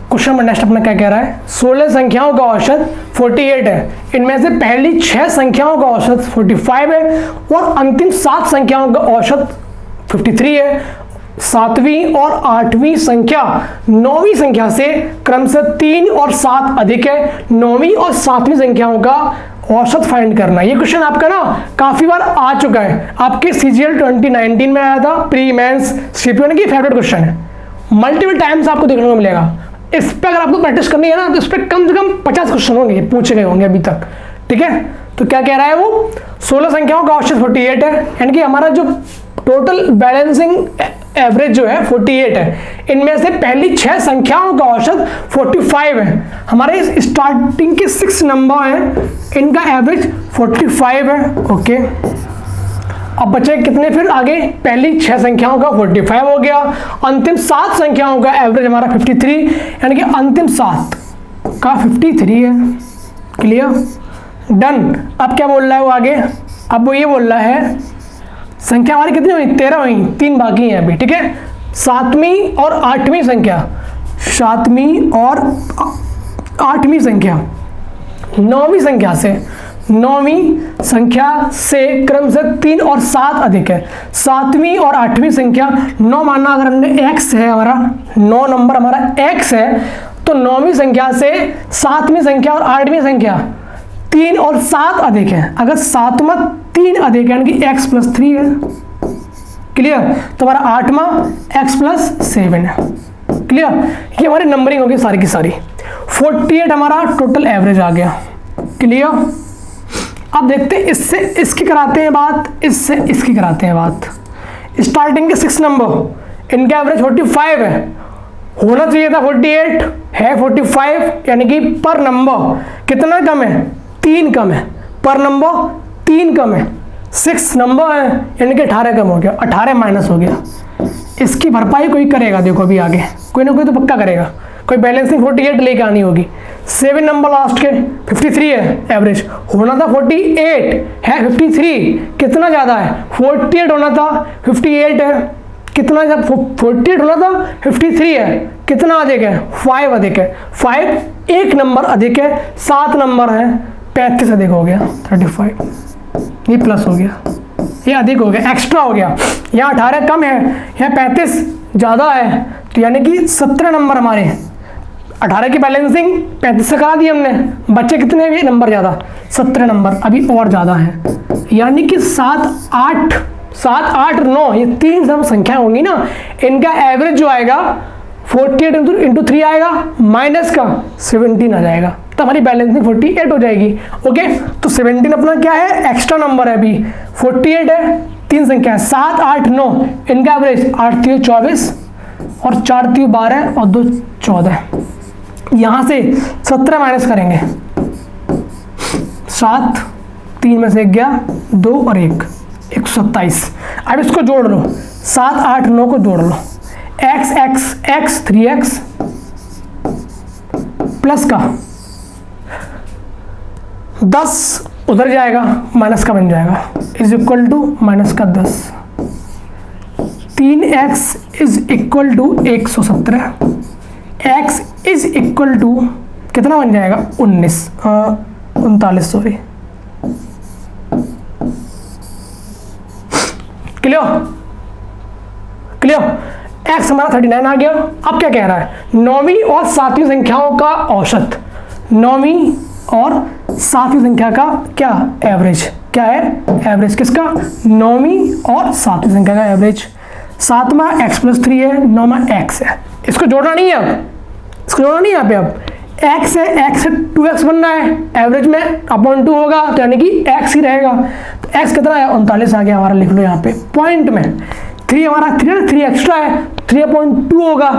क्वेश्चन नंबर नेक्स्ट अपना क्या कह रहा है, 16 संख्याओं का औसत 48 है, इनमें से पहली 6 संख्याओं का औसत 45 है और अंतिम 7 संख्याओं का औसत 53 है। 7वीं और 8वीं संख्या 9वीं संख्या से क्रमशः 3 और 7 अधिक है। 9वीं और 7वीं संख्याओं का औसत फाइंड करना। ये क्वेश्चन आपका ना काफी बार आ चुका है, आपके CGL 2019 में आया था, प्री मेंस CPO की फेवरेट क्वेश्चन है, मल्टीपल टाइम्स आपको देखने को मिलेगा। इस पर अगर आपको प्रैक्टिस करनी है ना तो इस पर कम से कम 50 क्वेश्चन होंगे, पूछे गए होंगे अभी तक, ठीक है। तो क्या कह रहा है वो, 16 संख्याओं का औसत 48 है, यानी कि हमारा जो टोटल बैलेंसिंग एवरेज जो है 48 है, इनमें से पहली 6 संख्याओं का औसत 45 है। हमारे स्टार्टिंग के 6 नंबर हैं, इनका एवरेज 45 है, ओके। अब बचे कितने फिर आगे, पहली 6 संख्याओं का 45 हो गया, अंतिम 7 संख्याओं का एवरेज हमारा 53, यानी कि अंतिम 7 का 53 है। Clear, done. अब क्या बोल रहा है वो आगे, अब वो ये बोल रहा है संख्या हमारी कितनी हुई, 13 हुई, 3 बाकी हैं अभी, ठीक है। 7वीं और 8वीं संख्या, 7वीं और 8वीं संख्या 9वीं संख्या से क्रमशः 3 और 7 अधिक है। 7वीं और 8वीं संख्या 9 मानना, अगर हमने x है हमारा 9 नंबर हमारा x है, तो 9वीं संख्या से 7वीं संख्या और 8वीं संख्या 3 और 7 अधिक है। अगर 7वां 3 अधिक है यानी कि x + 3 है। क्लियर, तो हमारा 8वां x + 7 है। क्लियर, ये हमारी नंबरिंग होगी सारी की सारी। 48 हमारा टोटल एवरेज आ गया। क्लियर, अब देखते हैं इससे इसकी कराते हैं बात, इससे इसकी कराते हैं बात। स्टार्टिंग के 6 नंबर, इनका एवरेज 45 है, होना चाहिए था 48 है, 45 यानी कि पर नंबर कितना कम है, 3 कम है, पर नंबर 3 कम है। 6 नंबर है यानी कि 18 कम हो गया, 18 माइनस हो गया। इसकी भरपाई कोई करेगा, देखो अभी आगे कोई ना कोई तो पक्का करेगा, कोई बैलेंसिंग 48 लेके आनी होगी। 7 नंबर लास्ट के, 53 है एवरेज, होना था 48 है 53, कितना ज़्यादा है 48 होना था 58 है, कितना 48 होना था 53 है, कितना अधिक है 5 अधिक है, 5 एक नंबर अधिक है, 7 नंबर है 35 अधिक हो गया 35, ये प्लस हो गया, ये अधिक हो गया, एक्स्ट्रा हो गया, यहाँ 18 कम है, यहाँ 35 ज़्यादा है, तो यानी कि 17 नंबर हमारे 18 की बैलेंसिंग 35 से करा दी हमने, बच्चे कितने भी नंबर ज़्यादा 17 नंबर अभी और ज़्यादा है, यानी कि 7 8 9 ये 3 सब संख्या होंगी ना, इनका एवरेज जो आएगा 48 इंटू 3 आएगा, माइनस का 17 आ जाएगा, तो हमारी बैलेंसिंग 48 हो जाएगी। ओके, तो 17 अपना क्या है, एक्स्ट्रा नंबर है, अभी 48 है, 3 संख्या है 7 8 9, इनका एवरेज 8 3 24 और 4 3 12 और 2 14, यहाँ से 17 माइनस करेंगे, 7 3 में से 1 गया 2 और 1 127। अब इसको जोड़ लो, 7 8 9 को जोड़ लो, x x x 3x plus का 10 उधर जाएगा, माइनस का बन जाएगा, इज इक्वल टू माइनस का 10, 3x is equal to 117, x is equal to कितना बन जाएगा 39 सॉरी, क्लियर, x हमारा 39 आ गया। अब क्या कह रहा है, 9वीं और 7वीं संख्याओं का औसत, 9वीं और 7वीं संख्या का क्या एवरेज, क्या है एवरेज किसका, 9वीं और 7वीं संख्या का एवरेज, 7वां x + 3 है, 9वां x है, इसको जोड़ना नहीं है, अब इसको जोड़ना नहीं है, यहाँ पे अब x है, x से 2x बनना है, एवरेज में अपॉन 2 होगा, तो यानी कि x ही रहेगा, तो x कितना है 39 आ गया हमारा, लिख लो यहाँ पे पॉइंट में, 3 हमारा 3 एक्स्ट्रा है, 3/2 होगा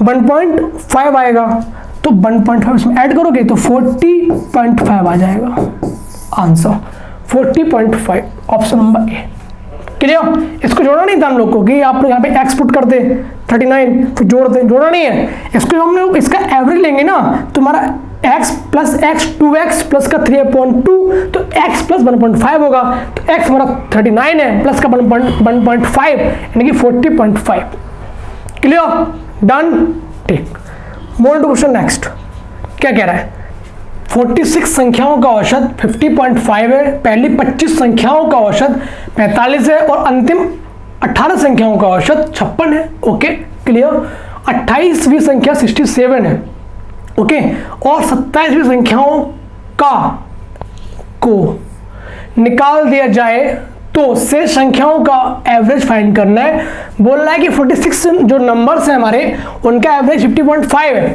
1.5 आएगा, तो 1.5 इसमें ऐड करोगे तो 40.5 आ जाएगा answer, 40.5 option number A. Clear, इसको जोड़ना नहीं था हम लोग को कि आप लोग यहाँ पे x पुट कर दे 39 फिर जोड़ दे, जोड़ना नहीं है, इसको हम लोग इसका एवरेज लेंगे ना, तो हमारा x plus x 2x plus का 3/2, तो x प्लस 1.5 होगा, तो x हमारा 39 है प्लस का 1.5 यानी कि 40.5। क्लियर, डन, ठीक, मोर टू क्वेश्चन नेक्स्ट, क्या कह रहा है, 46 संख्याओं का औसत 50.5 है, पहली 25 संख्याओं का औसत 45 है और अंतिम 18 संख्याओं का औसत 56 है। ओके, क्लियर, 28वीं संख्या 67 है, ओके, और 27वीं संख्याओं का को निकाल दिया जाए तो से संख्याओं का एवरेज फाइंड करना है। बोल रहा है कि 46 जो नंबर्स हैं हमारे उनका एवरेज 50.5 है,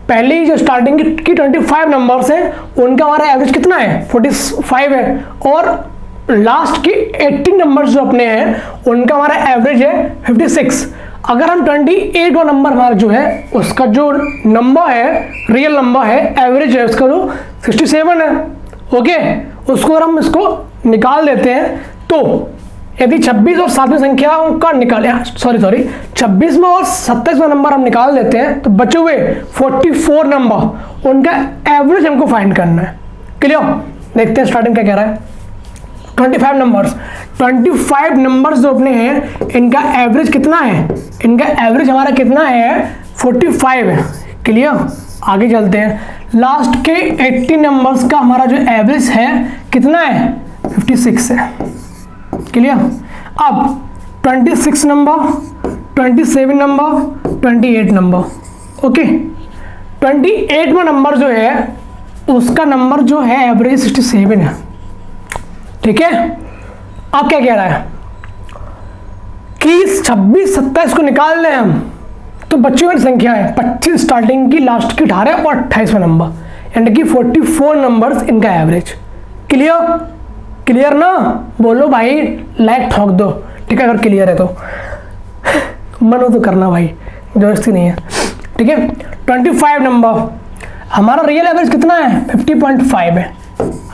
पहली जो स्टार्टिंग की 25 नंबर्स हैं उनका हमारा एवरेज कितना है 45 है, और लास्ट की 18 नंबर्स जो अपने हैं उनका हमारा एवरेज है 56। अगर हम 28 वाला नंबर हमारा जो है उसका जो नंबर है रियल नंबर है, एवरेज है उसका जो 67 है, ओके, उसको अगर हम इसको निकाल देते हैं तो यदि 26 और 7वीं संख्याओं का निकाले, सॉरी 26वां और 27वां नंबर हम निकाल देते हैं तो बचे हुए 44 नंबर उनका एवरेज हमको फाइंड करना है। क्लियर, देखते हैं स्टार्टिंग क्या कह रहा है। 25 नंबर्स जो अपने हैं इनका एवरेज कितना है, इनका एवरेज हमारा कितना है 45 है। क्लियर, आगे चलते हैं, लास्ट के 80 नंबर्स का हमारा जो एवरेज है कितना है 56 है। क्लियर, अब 26 नंबर, 27 नंबर, 28 नंबर, ओके, 28वां नंबर जो है उसका नंबर जो है एवरेज 67 है। ठीक है, अब क्या कह रहा है कि 26 27 को निकाल लें हम तो बच्चों की संख्या है 25 स्टार्टिंग की, लास्ट की 18 और 28वां नंबर, यानी कि 44 नंबर्स इनका एवरेज। क्लियर, क्लियर ना, बोलो भाई, लाइक ठोक दो, ठीक है, अगर क्लियर है तो मन हो तो करना भाई, जबरदस्ती नहीं है। ठीक है, 25 नंबर हमारा रियल एवरेज कितना है 50.5 है,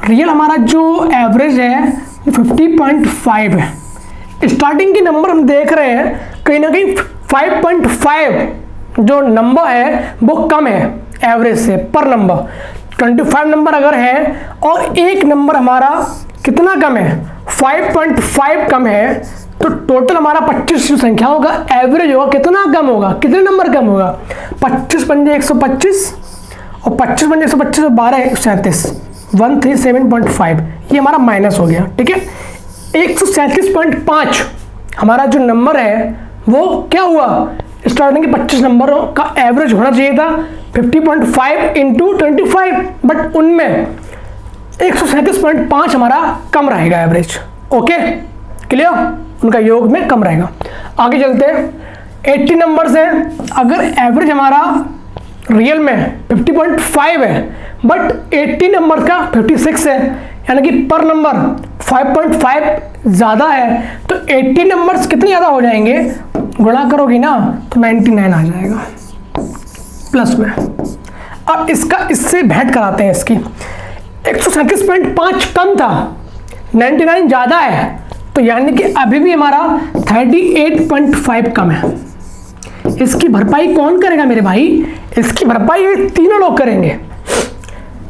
रियल हमारा जो एवरेज है 50.5 है। स्टार्टिंग की नंबर हम देख रहे हैं कहीं ना कहीं 5.5 जो नंबर है वो कम है, एवरेज से पर नंबर। 25 नंबर अगर है और एक नंबर हमारा कितना कम है, 5.5 कम है, तो टोटल हमारा 25 जो संख्याओं का एवरेज होगा कितना कम होगा, कितने नंबर कम होगा, 25 पंजे 125 और 25 पंजे 125 और 12 137, 137.5 ये हमारा माइनस हो गया। ठीक है, 137.5 हमारा जो नंबर है वो क्या हुआ, स्टार्टिंग के 25 नंबरों का एवरेज होना चाहिए था 50.5 इंटू 25, बट उनमें 137.5 हमारा कम रहेगा एवरेज। ओके क्लियर, उनका योग में कम रहेगा। आगे चलते हैं 80 नंबर से, अगर एवरेज हमारा रियल में 50.5 है बट 80 नंबर का 56 है, यानी कि पर नंबर 5.5 ज़्यादा है, तो 80 नंबर्स कितने ज़्यादा हो जाएंगे, गुणा करोगी ना तो 99 आ जाएगा प्लस में। अब इसका इससे भेंट कराते हैं, इसकी 137.5 कम था, 99 ज़्यादा है, तो यानी कि अभी भी हमारा 38.5 कम है। इसकी भरपाई कौन करेगा मेरे भाई, इसकी भरपाई तीनों लोग करेंगे।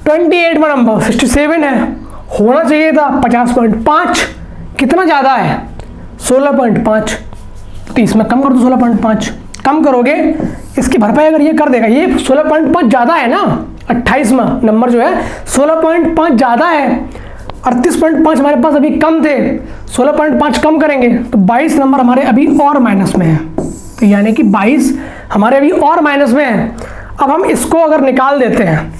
28 में नंबर 67 है, होना चाहिए था 50.5, कितना ज़्यादा है 16.5, तो इसमें कम कर दो 16.5, कम करोगे इसकी भरपाई अगर ये कर देगा, ये 16.5 ज़्यादा है ना, 28 में नंबर जो है 16.5 ज़्यादा है, 38.5 हमारे पास अभी कम थे, 16.5 कम करेंगे तो 22 नंबर हमारे अभी और माइनस में है, तो यानी कि 22 हमारे अभी और माइनस में है। अब हम इसको अगर निकाल देते हैं,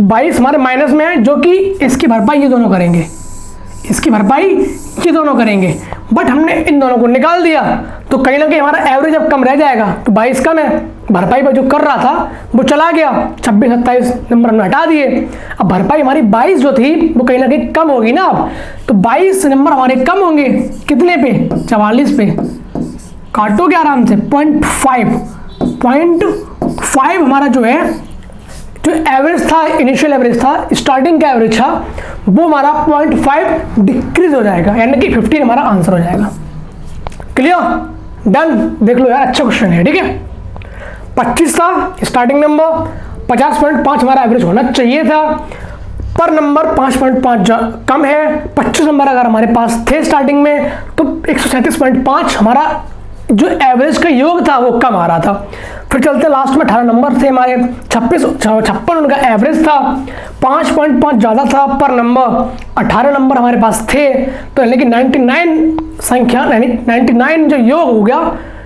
22 हमारे माइनस में है, जो कि इसकी भरपाई ये दोनों करेंगे, इसकी भरपाई ये दोनों करेंगे, बट हमने इन दोनों को निकाल दिया तो कहीं ना कहीं हमारा एवरेज अब कम रह जाएगा, तो 22 कम है, भरपाई पर जो कर रहा था वो चला गया, 26 27 नंबर हमने हटा दिए। अब भरपाई हमारी 22 जो थी वो कहीं ना कहीं कम होगी ना, अब तो 22 नंबर हमारे कम होंगे कितने पे, 44 पे, काटोगे आराम से 0.5 हमारा जो है, जो एवरेज था, इनिशियल एवरेज था, स्टार्टिंग का एवरेज था, वो हमारा 0.5 डिक्रीज हो जाएगा, यानी कि 15 हमारा आंसर हो जाएगा। क्लियर, डन, देख लो यार अच्छा क्वेश्चन है। ठीक है, 25 था स्टार्टिंग नंबर, 50.5 हमारा एवरेज होना चाहिए था, पर नंबर 5.5 कम है, 25 नंबर अगर हमारे पास थे स्टार्टिंग में तो 137.5 हमारा जो एवरेज का योग था वो कम आ रहा था। फिर चलते लास्ट में 18 नंबर थे हमारे, 56 उनका एवरेज था, 5.5 ज़्यादा था पर नंबर, 18 नंबर हमारे पास थे, तो यानी कि 99 संख्या, यानी 99 जो योग हो गया,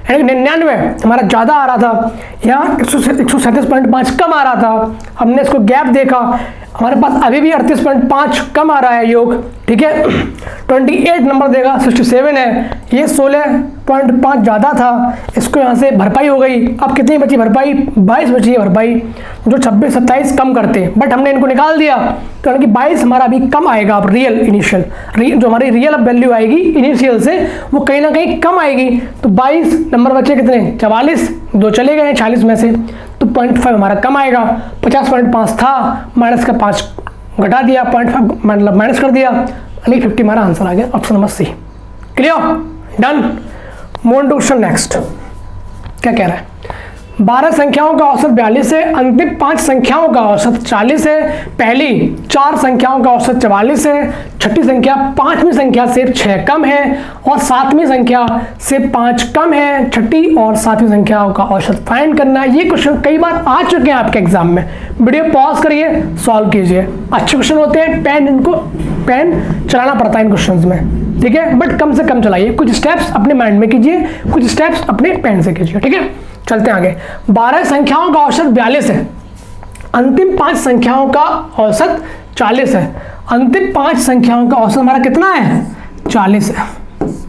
यानी 99 हमारा ज़्यादा आ रहा था, यहाँ 137.5 कम आ रहा था। हमने इसको गैप देखा, हमारे पास अभी भी 38.5 कम आ रहा है योग। ठीक है, 28 नंबर देगा 67 है, ये 16.5 ज़्यादा था, इसको यहाँ से भरपाई हो गई। अब कितनी बची भरपाई, 22 बची है भरपाई, जो 26 27 कम करते, बट हमने इनको निकाल दिया, तो यानी कि 22 हमारा अभी कम आएगा। अब रियल इनिशियल जो हमारी रियल अब वैल्यू आएगी इनिशियल से वो कहीं ना कहीं कम आएगी, तो 22 नंबर बचे कितने, 44, दो चले गए 40 में से, तो 0.5 हमारा कम आएगा। 50.5 था, माइनस का 5 घटा दिया, 0.5 मतलब माइनस कर दिया, यानी 50 हमारा आंसर आ गया, option number C. Clear, done, move to question next. क्या कह रहा है, 12 संख्याओं का औसत 42 है, अंतिम 5 संख्याओं का औसत 40 है, पहली 4 संख्याओं का औसत 44 है, छठी संख्या 5वीं संख्या से 6 कम है और 7वीं संख्या से 5 कम है, छठी और 7वीं संख्याओं का औसत फाइंड करना है। ये क्वेश्चन कई बार आ चुके हैं आपके एग्जाम में, वीडियो पॉज करिए, सॉल्व कीजिए। अच्छे क्वेश्चन होते हैं, पेन चलाना पड़ता है इन क्वेश्चन में, ठीक है, बट कम से कम चलाइए, कुछ स्टेप्स अपने माइंड में कीजिए, कुछ स्टेप्स अपने पेन से कीजिए। ठीक है, चलते हैं आगे। 12 संख्याओं का औसत 42 है, अंतिम 5 संख्याओं का औसत 40 है, अंतिम 5 संख्याओं का औसत हमारा कितना है, 40 है,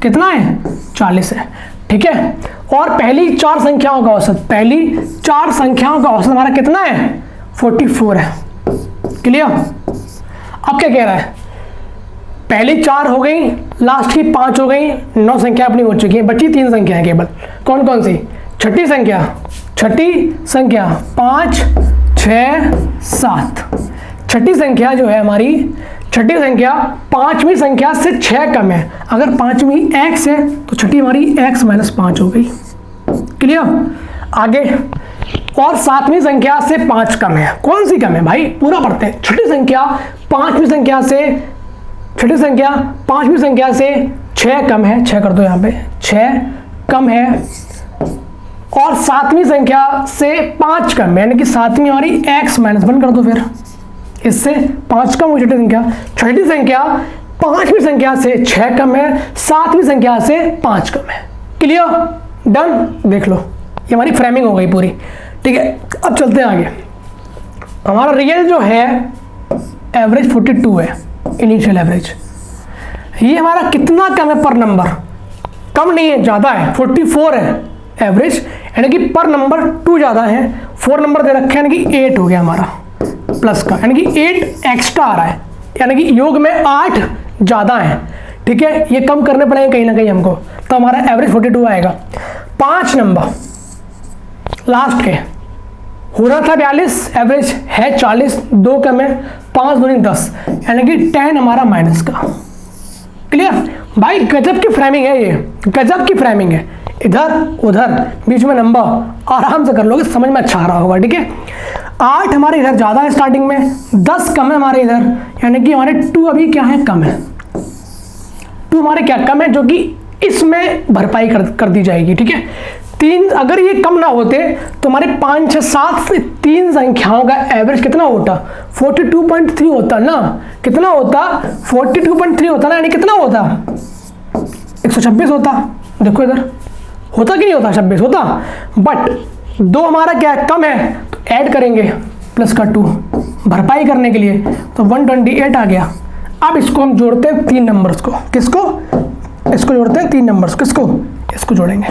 कितना है, 40 है। ठीक है, और पहली 4 संख्याओं का औसत, पहली 4 संख्याओं का औसत हमारा कितना है, 44 है। क्लियर, अब क्या कह रहा है, पहली 4 हो गई, लास्ट की 5 हो गई, 9 संख्या अपनी हो चुकी है, बची 3 संख्या है केवल। कौन कौन सी, छठी संख्या 5 6 7, छठी संख्या जो है हमारी, छठी संख्या 5वीं संख्या से 6 कम है, अगर 5वीं x है तो छठी हमारी x - 5 हो गई। क्लियर, आगे और सातवीं संख्या से 5 कम है। कौन सी कम है भाई, पूरा पढ़ते हैं। छठी संख्या पांचवी संख्या से 6 कम है, 6 कर दो यहाँ पे, 6 कम है, और सातवीं संख्या से 5 कम है, यानी कि सातवीं हमारी x -1 कर दो, फिर इससे 5 कम हो छठी संख्या। छठी संख्या पांचवी संख्या से 6 कम है, सातवीं संख्या से 5 कम है। Clear, done. देख लो ये हमारी फ्रेमिंग हो गई पूरी, ठीक है। अब चलते हैं आगे। हमारा रियल जो है एवरेज 42 है, इनिशियल एवरेज। ये हमारा कितना कम है पर नंबर, कम नहीं है, ज़्यादा है, 44 है एवरेज, यानी कि पर नंबर 2 ज़्यादा है। 4 नंबर दे रखे हैं, यानी कि 8 हो गया हमारा प्लस का, यानी कि 8 एक्स्ट्रा आ रहा है, यानी कि योग में 8 ज़्यादा है, ठीक है। ये कम करने पड़ेंगे कहीं ना कहीं हमको, तो हमारा एवरेज 42 आएगा। 5 नंबर लास्ट के होना था 42, एवरेज है 40, 2 कम है, 5 दूनी 10, यानी कि 10 हमारा माइनस का। क्लियर भाई, गजब की फ्रेमिंग है, ये गजब की फ्रेमिंग है। इधर उधर बीच में नंबर आराम से कर लोगे, समझ में अच्छा आ रहा होगा, ठीक है। 8 हमारे इधर ज़्यादा है स्टार्टिंग में, 10 कम है हमारे इधर, यानी कि हमारे 2 अभी क्या है, कम है। 2 हमारे क्या कम है, जो कि इसमें भरपाई कर दी जाएगी, ठीक है। 3 अगर ये कम ना होते तो हमारे 5, 6, 7 3 संख्याओं का एवरेज कितना होता, 42.3 होता ना, कितना होता, 42.3 होता ना, यानी कितना होता, 126 होता। देखो इधर होता कि नहीं होता, 26 होता, बट 2 हमारा क्या है, कम है, तो ऐड करेंगे प्लस का 2 भरपाई करने के लिए, तो 128 आ गया। अब इसको हम जोड़ते हैं 3 नंबर्स को, किसको, इसको जोड़ते हैं 3 नंबर्स, किसको, इसको जोड़ेंगे।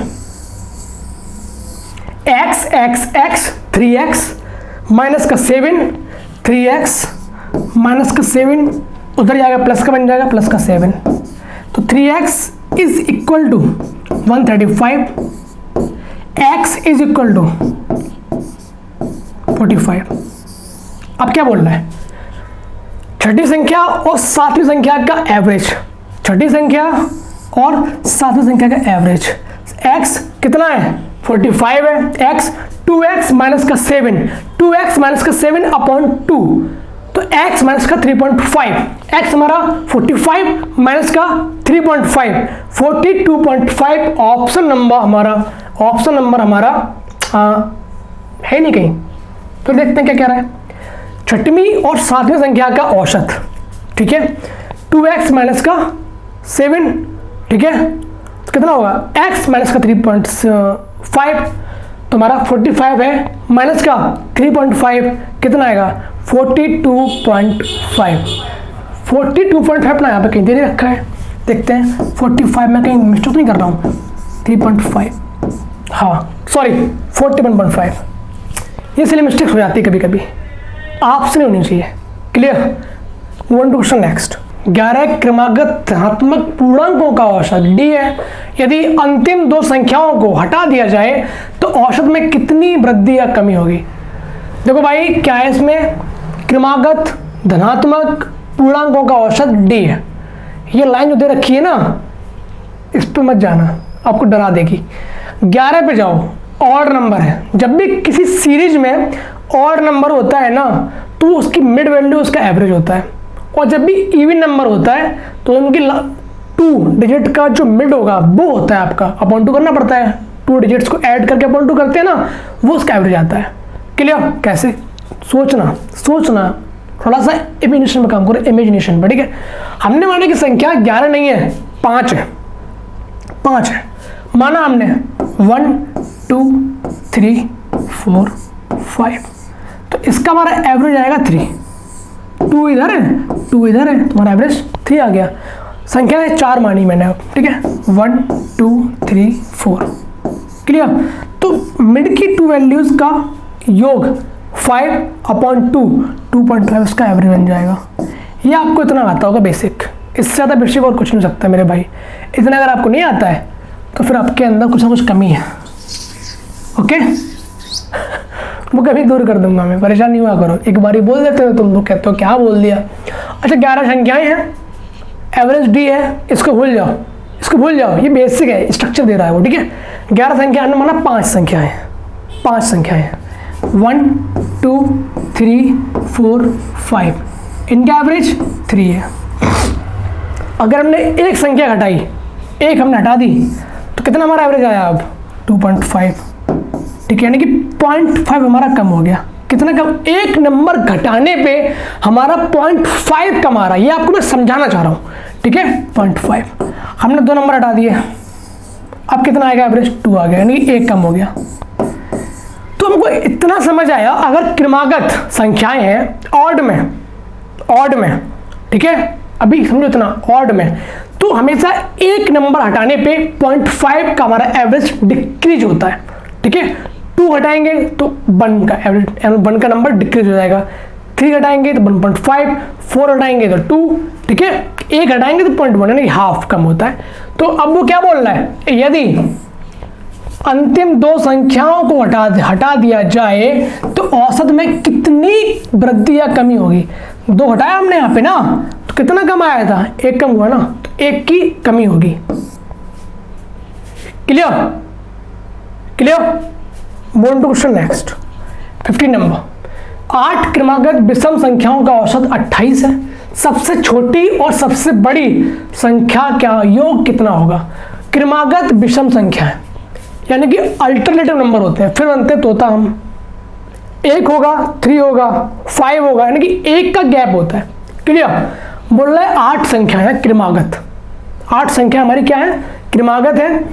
x x x 3x minus का 7, 3x माइनस का 7 उधर जाएगा, प्लस का बन जाएगा, प्लस का 7, तो 3x is equal to 135, x is equal to 45। अब क्या बोल रहा है, छठी संख्या और सातवीं संख्या का एवरेज, छठी संख्या और सातवीं संख्या का एवरेज, x कितना है, 45 है, x 2x माइनस का 7, 2x माइनस का 7 अपॉन 2, तो x माइनस का 3.5, x हमारा 45 माइनस का 3.5, 42.5 ऑप्शन नंबर हमारा है नहीं कहीं। तो देखते हैं क्या कह रहा है, छठवीं और सातवीं संख्या का औसत, ठीक है, 2x माइनस का 7, ठीक है, तो कितना होगा, x माइनस का 3.5, तो हमारा 45 है, माइनस का 3.5 कितना आएगा, 42.5 ना, यहाँ पे कहीं दे रखा है, देखते हैं 45 में कहीं मिस्टेक नहीं कर रहा हूँ, 3.5, हाँ सॉरी 41.5, ये इसलिए मिस्टेक हो जाती है कभी कभी, आपसे नहीं होनी चाहिए। Clear, one two question next. 11 क्रमागत धनात्मक पूर्णांकों का औसत d है, यदि अंतिम 2 संख्याओं को हटा दिया जाए तो औसत में कितनी वृद्धि या कमी होगी। देखो भाई क्या है इसमें, क्रमागत धनात्मक पूर्णांकों का औसत d है, ये लाइन जो दे रखी है ना, इस पे मत जाना, आपको डरा देगी। 11 पे जाओ, ऑड नंबर है, जब भी किसी सीरीज में ऑड नंबर होता है ना, तो उसकी मिड वैल्यू उसका एवरेज होता है, और जब भी इवन नंबर होता है तो उनकी 2 डिजिट का जो मिड होगा वो होता है आपका, अपॉन 2 करना पड़ता है, 2 डिजिट्स को ऐड करके अपॉन 2 करते हैं ना, वो उसका एवरेज आता है। क्लियर, कैसे, सोचना थोड़ा सा इमेजिनेशन में काम करो, इमेजिनेशन पर, ठीक है। हमने माना कि संख्या 11 नहीं है, 5 है, 5 है माना हमने, 1 2 3 4 5, तो इसका हमारा एवरेज आएगा 3, 2 इधर है, 2 इधर है, तुम्हारा एवरेज 3 आ गया। संख्या है 4 मानी मैंने अब, ठीक है, 1 2 3 4। क्लियर, तो मिड की 2 वैल्यूज का योग 5/2, 2.5 उसका एवरेज बन जाएगा। ये आपको इतना आता होगा बेसिक, इससे ज़्यादा बेसिक और कुछ नहीं सकता मेरे भाई। इतना अगर आपको नहीं आता है तो फिर आपके अंदर कुछ ना कुछ कमी है, ओके। वो कभी दूर कर दूंगा मैं, परेशान नहीं हुआ करो। एक बार ही बोल देते हो तुम लोग, कहते हो क्या बोल दिया। अच्छा 11 संख्याएं हैं, एवरेज d है, इसको भूल जाओ, ये बेसिक है, स्ट्रक्चर दे रहा है वो, ठीक है। 11 संख्या हमने माना 5 संख्याएं, 1 2 3 4 5, इनका एवरेज 3 है। अगर हमने एक संख्या घटाई, एक हमने हटा दी, तो कितना हमारा एवरेज आया अब 2.5, ठीक है, यानी कि 0.5 हमारा कम हो गया। कितना कम? एक नंबर घटाने पे हमारा 0.5 कम आ रहा है, ये आपको मैं समझाना चाह रहा हूँ, ठीक है। 0.5 हमने 2 नंबर हटा दिए, अब कितना आएगा एवरेज 2 आ गया, यानी 1 कम हो गया। तो हमको इतना समझ आया, अगर क्रमागत संख्याएं हैं ऑड में, ठीक है, अभी समझो इतना ऑड में, तो हमेशा एक नंबर हटाने पे 0.5 का हमारा एवरेज डिक्रीज होता है, ठीक है। 2 हटाएंगे तो 1 का एवरेज, 1 का नंबर डिक्रीज हो जाएगा। 3 हटाएंगे तो 1.5, 4 हटाएंगे तो 2, ठीक है। 1 हटाएंगे तो 0.1, यानी हाफ कम होता है। तो अब वो क्या बोल रहा है, यदि अंतिम 2 संख्याओं को हटा दिया जाए तो औसत में कितनी वृद्धि या कमी होगी। 2 हटाया हमने यहाँ पे ना, तो कितना कम आया था, 1 कम हुआ ना, तो 1 की कमी होगी। Clear? Move to question next. 15 number. 8 क्रमागत विषम संख्याओं का औसत 28 है। सबसे छोटी और सबसे बड़ी संख्या का योग कितना होगा। क्रमागत विषम संख्या है, यानी कि अल्टरनेटिव नंबर होते हैं, फिर बनते तोता हम। 1 होगा, 3 होगा, 5 होगा, यानी कि 1 का गैप होता है। क्लियर? बोल रहा है 8 संख्या है क्रमागत, 8 संख्या हमारी क्या है, क्रमागत है,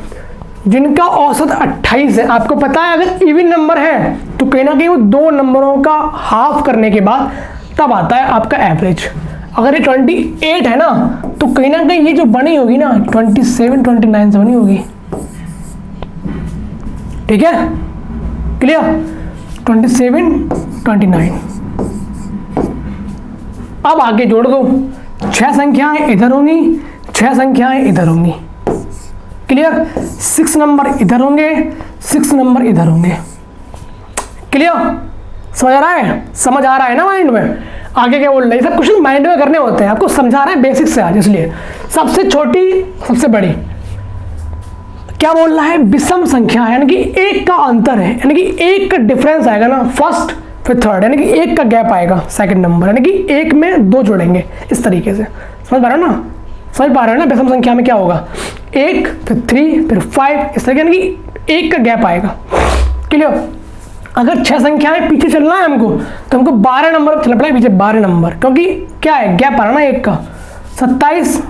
जिनका औसत 28 है। आपको पता है अगर इवन नंबर है तो कहीं ना कहीं वो 2 नंबरों का हाफ करने के बाद तब आता है आपका एवरेज। अगर ये 28 है ना, तो कहीं ना कहीं ये जो बनी होगी ना 27 29 से बनी होगी, ठीक है। क्लियर? 27 29। अब आगे जोड़ दो, 6 संख्याएं इधर होंगी, 6 संख्याएं इधर होंगी। क्लियर? 6 नंबर इधर होंगे, 6 नंबर इधर होंगे। क्लियर? समझ आ रहा है? समझ आ रहा है ना माइंड में? आगे क्या बोल रहे हैं, सब क्वेश्चन माइंड में करने होते हैं, आपको समझा रहे हैं बेसिक से आज। इसलिए सबसे छोटी सबसे बड़ी क्या बोल रहा है, विषम संख्या है, यानी कि 1 का अंतर है, यानी कि 1 का डिफरेंस आएगा ना फर्स्ट फिर थर्ड, यानी कि 1 का गैप आएगा सेकंड नंबर, यानी कि 1 में 2 जोड़ेंगे इस तरीके से। समझ पा रहे हो ना? समझ पा रहे हो ना? विषम संख्या में क्या होगा, 1 फिर 3 फिर 5 इस तरीके, यानी कि 1 का गैप आएगा। क्लियर? अगर 6 संख्याएं पीछे चलना है हमको, तो हमको 12 नंबर चलना पड़ेगा पीछे, 12 नंबर, क्योंकि क्या है गैप आ रहा ना 1 का। 27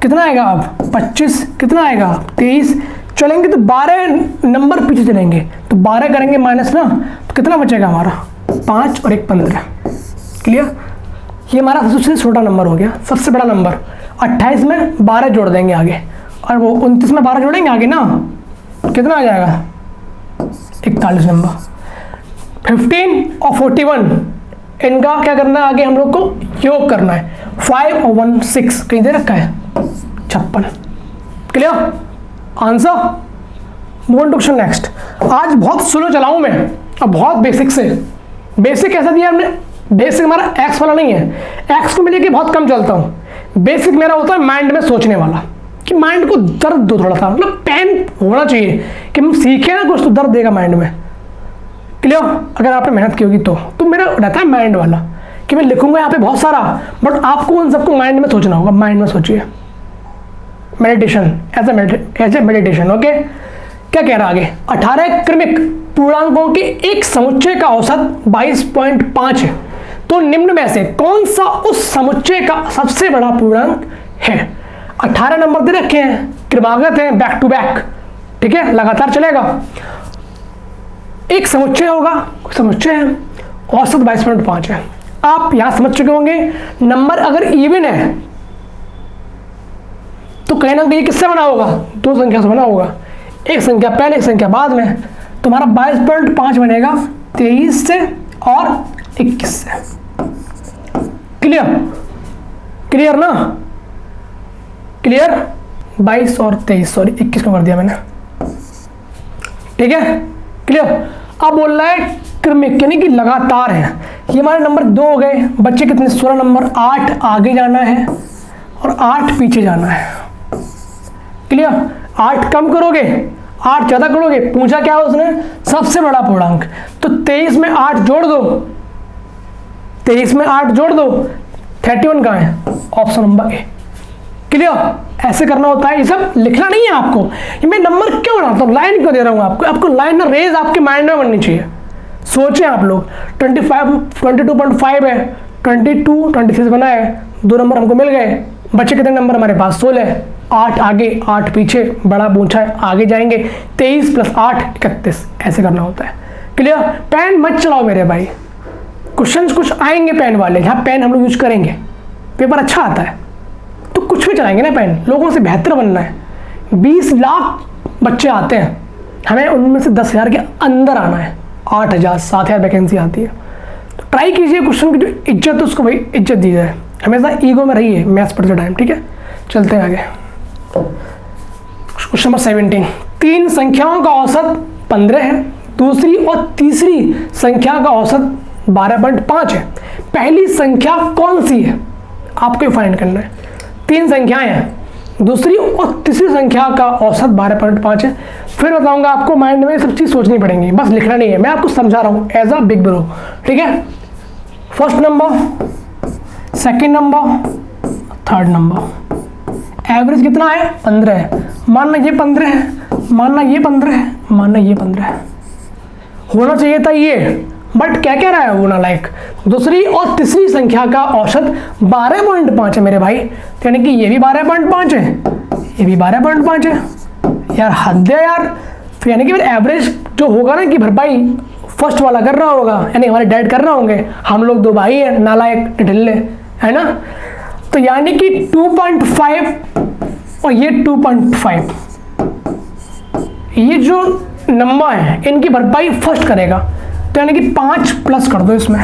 कितना आएगा अब, 25 कितना आएगा, 23 चलेंगे तो 12 नंबर पीछे चलेंगे, तो 12 करेंगे माइनस ना, तो कितना बचेगा हमारा, 5 और 1 15। क्लियर? ये हमारा सबसे छोटा नंबर हो गया। सबसे बड़ा नंबर 28 में 12 जोड़ देंगे आगे, और वो 29 में 12 जोड़ेंगे आगे ना, कितना आ जाएगा 41 नंबर। 15 और 41 इनका क्या करना है, आगे हम लोग को योग करना है। 5 और 1 6 कहीं दे रखा है, 56। Clear? Answer. Move to question next. आज बहुत स्लो चलाऊं मैं और बहुत बेसिक से। बेसिक कैसा दिया हमने, बेसिक हमारा एक्स वाला नहीं है, एक्स को मैं लेके बहुत कम चलता हूं। बेसिक मेरा होता है माइंड में सोचने वाला, कि माइंड को दर्द दो थोड़ा सा, मतलब पेन होना चाहिए कि हम सीखे ना कुछ तो दर्द देगा माइंड में। क्लियर? अगर आपने मेहनत की होगी तो मेरा रहता है माइंड वाला कि मैं लिखूंगा यहाँ पे बहुत सारा, बट आपको उन सबको माइंड में सोचना होगा। माइंड में सोचिए, meditation, as a meditation. Okay, क्या कह रहा है आगे, 18 क्रमिक पूर्णांकों के एक समुच्चय का औसत 22.5 है, तो निम्न में से कौन सा उस समुच्चय का सबसे बड़ा पूर्णांक है। 18 नंबर दे रखे हैं, क्रमागत है, बैक टू बैक, ठीक है, लगातार चलेगा। एक समुच्चय होगा, समुच्चय है, औसत 22.5 है। आप यहां समझ चुके होंगे, नंबर अगर इवन है तो कहीं ना कहीं किससे बना होगा, 2 संख्या से बना होगा, एक संख्या पहले एक संख्या बाद में। तुम्हारा 22.5 बनेगा 23 से और 21 से। क्लियर? क्लियर ना? क्लियर? 22 और 23, सॉरी 21 को कर दिया मैंने, ठीक है। क्लियर? अब बोल रहा है क्रमिक, यानी कि लगातार है। ये हमारे नंबर 2 हो गए, बच्चे कितने, 16 नंबर। 8 आगे जाना है और 8 पीछे जाना है। क्लियर? 8 कम करोगे 8 ज़्यादा करोगे, पूछा क्या उसने, सबसे बड़ा पूर्णांक। तो 23 में 8 जोड़ दो, 23 में 8 जोड़ दो, 31 कहाँ है, ऑप्शन नंबर ए। क्लियर, ऐसे करना होता है, ये सब लिखना नहीं है आपको। ये मैं नंबर क्यों बनाता हूँ, लाइन क्यों दे रहा हूँ आपको, आपको लाइन ना रेज आपके माइंड में बननी चाहिए। सोचें आप लोग, 22.5 है, 22, 26 बना है, 2 नंबर हमको मिल गए, बच्चे कितने नंबर हमारे पास, 16, 8 आगे 8 पीछे, बड़ा पूछा है आगे जाएंगे, 23 + 8 31, ऐसे करना होता है। क्लियर, पेन मत चलाओ मेरे भाई, क्वेश्चंस कुछ आएंगे पेन वाले, जहाँ पेन हम लोग यूज करेंगे, पेपर अच्छा आता है तो कुछ भी चलाएंगे ना पेन, लोगों से बेहतर बनना है। 20 लाख बच्चे आते हैं, हमें उनमें से 10,000 के अंदर आना है, 8,000 7,000 वैकेंसी आती है। तो ट्राई कीजिए, क्वेश्चन की जो इज्जत है उसको भाई इज्जत दी जाए, हमेशा ईगो में रहिए मैथ्स पढ़ते टाइम। ठीक है, चलते हैं आगे। क्वेश्चन नंबर 17, 3 संख्याओं का औसत 15 है, दूसरी और तीसरी संख्या का औसत 12.5 है, पहली संख्या कौन सी है, आपको फाइंड करना है। 3 संख्याएं हैं, दूसरी और तीसरी संख्या का औसत 12.5 है। फिर बताऊंगा आपको, माइंड में सब चीज़ सोचनी पड़ेंगी, बस लिखना नहीं है, मैं आपको समझा रहा हूँ एज अ बिग ब्रो। ठीक है, first number, second number, third number, average कितना है, 15 है। मानना ये 15 है, मानना ये 15 है, मानना ये 15 है, होना चाहिए था ये, बट क्या कह रहा है वो ना, लाइक दूसरी और तीसरी संख्या का औसत 12.5 है मेरे भाई, यानी कि ये भी 12.5 है, ये भी 12.5 है, यार हद है यार। तो यानी कि फिर एवरेज जो होगा ना कि भरपाई फर्स्ट वाला कर रहा होगा, यानी हमारे डैड कर रहे होंगे, हम लोग 2 भाई हैं नालायक ढिल्ले, है ना। तो यानी कि 2.5 और ये 2.5, ये जो नंबर है इनकी भरपाई फर्स्ट करेगा, तो यानी कि 5 प्लस कर दो इसमें।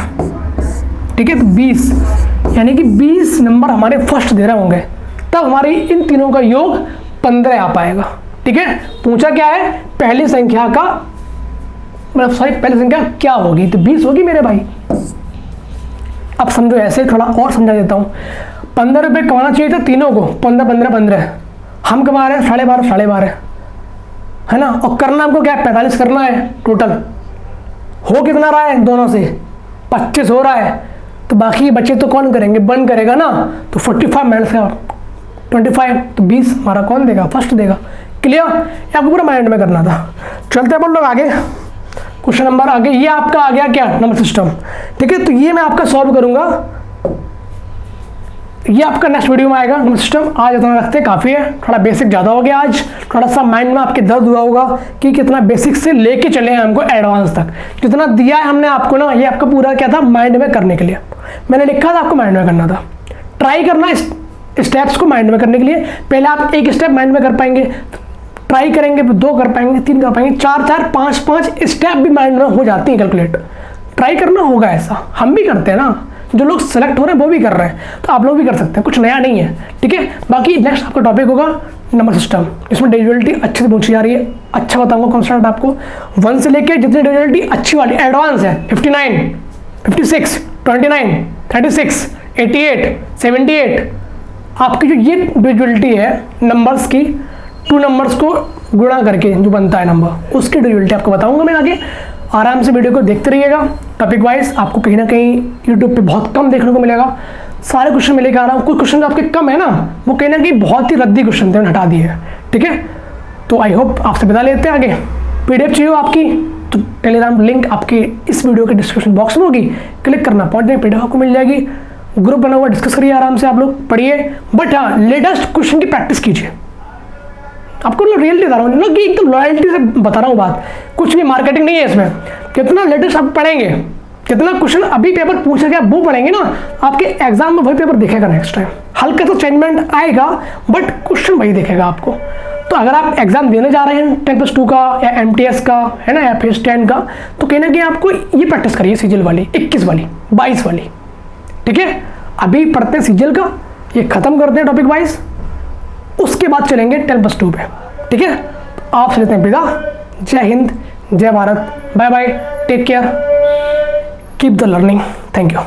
ठीक है, तो 20, यानी कि 20 नंबर हमारे फर्स्ट दे रहे होंगे, तब हमारी इन तीनों का योग 15 आ पाएगा। ठीक है, पूछा क्या है, पहली संख्या का मतलब सॉरी पहली संख्या क्या होगी, तो 20 होगी मेरे भाई। अब समझो, ऐसे थोड़ा और समझा देता हूँ। 15 रुपये कमाना चाहिए था तीनों को, 15 15 15, हम कमा रहे हैं 12.5 12.5, है ना। और करना हमको क्या है, 45 करना है टोटल। हो कितना रहा है दोनों से, 25 हो रहा है, तो बाकी बच्चे तो कौन करेंगे, बंद करेगा ना। तो 45 माइनस 25, तो 20 हमारा कौन देगा, फर्स्ट देगा। क्लियर, आपको पूरा माइंड में करना था। चलते हैं अपन लोग आगे, क्वेश्चन नंबर आगे, ये आपका आ गया क्या, नंबर सिस्टम। ठीक है, तो ये मैं आपका सॉल्व करूंगा, ये आपका नेक्स्ट वीडियो में आएगा नंबर सिस्टम। आज इतना रखते काफ़ी है, थोड़ा बेसिक ज़्यादा हो गया आज, थोड़ा सा माइंड में आपके दर्द हुआ होगा कि कितना बेसिक से लेके चले हैं हमको एडवांस तक। जितना दिया है हमने आपको ना, ये आपका पूरा क्या था, माइंड में करने के लिए मैंने लिखा था, आपको माइंड में करना था। ट्राई करना स्टेप्स को माइंड में करने के लिए, पहले आप एक स्टेप माइंड में कर पाएंगे, ट्राई करेंगे 2 कर पाएंगे, 3 कर पाएंगे, 4 4 5 5 स्टेप भी माइंड में हो जाती है कैलकुलेट। ट्राई करना होगा, ऐसा हम भी करते हैं ना, जो लोग सेलेक्ट हो रहे हैं वो भी कर रहे हैं, तो आप लोग भी कर सकते हैं, कुछ नया नहीं है। ठीक है, बाकी नेक्स्ट आपका टॉपिक होगा नंबर सिस्टम, इसमें डिविजिबिलिटी अच्छे से पूछी जा रही है, अच्छा बताऊंगा कॉन्सेप्ट आपको। 1 से लेके जितनी डिविजिबिलिटी अच्छी वाली एडवांस है, 59 56 29 36 88 78, आपकी जो ये डिविजिबिलिटी है नंबर्स की, 2 नंबर्स को गुणा करके जो बनता है नंबर, उसकी डिविजिबिलिटी आपको बताऊंगा मैं आगे। आराम से वीडियो को देखते रहिएगा, टॉपिक वाइज आपको कहीं ना कहीं यूट्यूब पे बहुत कम देखने को मिलेगा। सारे क्वेश्चन मैं लेकर आ रहा हूँ, कुछ क्वेश्चन आपके कम है ना, वो कहीं ना कहीं बहुत ही रद्दी क्वेश्चन थे, हटा दिए हैं। ठीक है, तो आई होप आपसे बता लेते हैं आगे। PDF चाहिए आपकी तो टेलीग्राम लिंक आपके इस वीडियो के डिस्क्रिप्शन बॉक्स में होगी, क्लिक करना, पहुँच जाए, PDF आपको मिल जाएगी। ग्रुप बना हुआ, डिस्कस करिए आराम से, आप लोग पढ़िए, बट हाँ लेटेस्ट क्वेश्चन की प्रैक्टिस कीजिए। आपको रियलिटी बता रहा हूँ ना, कि एकदम लॉयल्टी से बता रहा हूँ बात, कुछ भी मार्केटिंग नहीं है इसमें। कितना लेटेस्ट आप पढ़ेंगे, कितना क्वेश्चन अभी पेपर पूछा गया वो पढ़ेंगे ना, आपके एग्जाम में वही पेपर दिखेगा नेक्स्ट टाइम। हल्का सा चेंजमेंट आएगा, बट क्वेश्चन वही दिखेगा आपको। तो अगर आप एग्जाम देने जा रहे हैं 10+2 का या MTS का, है ना, या फिर 10 का, तो कहीं ना कहीं आपको ये प्रैक्टिस करिए, सीजीएल वाली 21 वाली 22 वाली। ठीक है, अभी पढ़ते हैं सीजीएल का, ये खत्म करते हैं टॉपिक वाइज, उसके बाद चलेंगे 10+2 पे। ठीक है, आपसे लेते हैं विदा। जय हिंद, जय Bharat, bye bye, take care, keep the learning, thank you.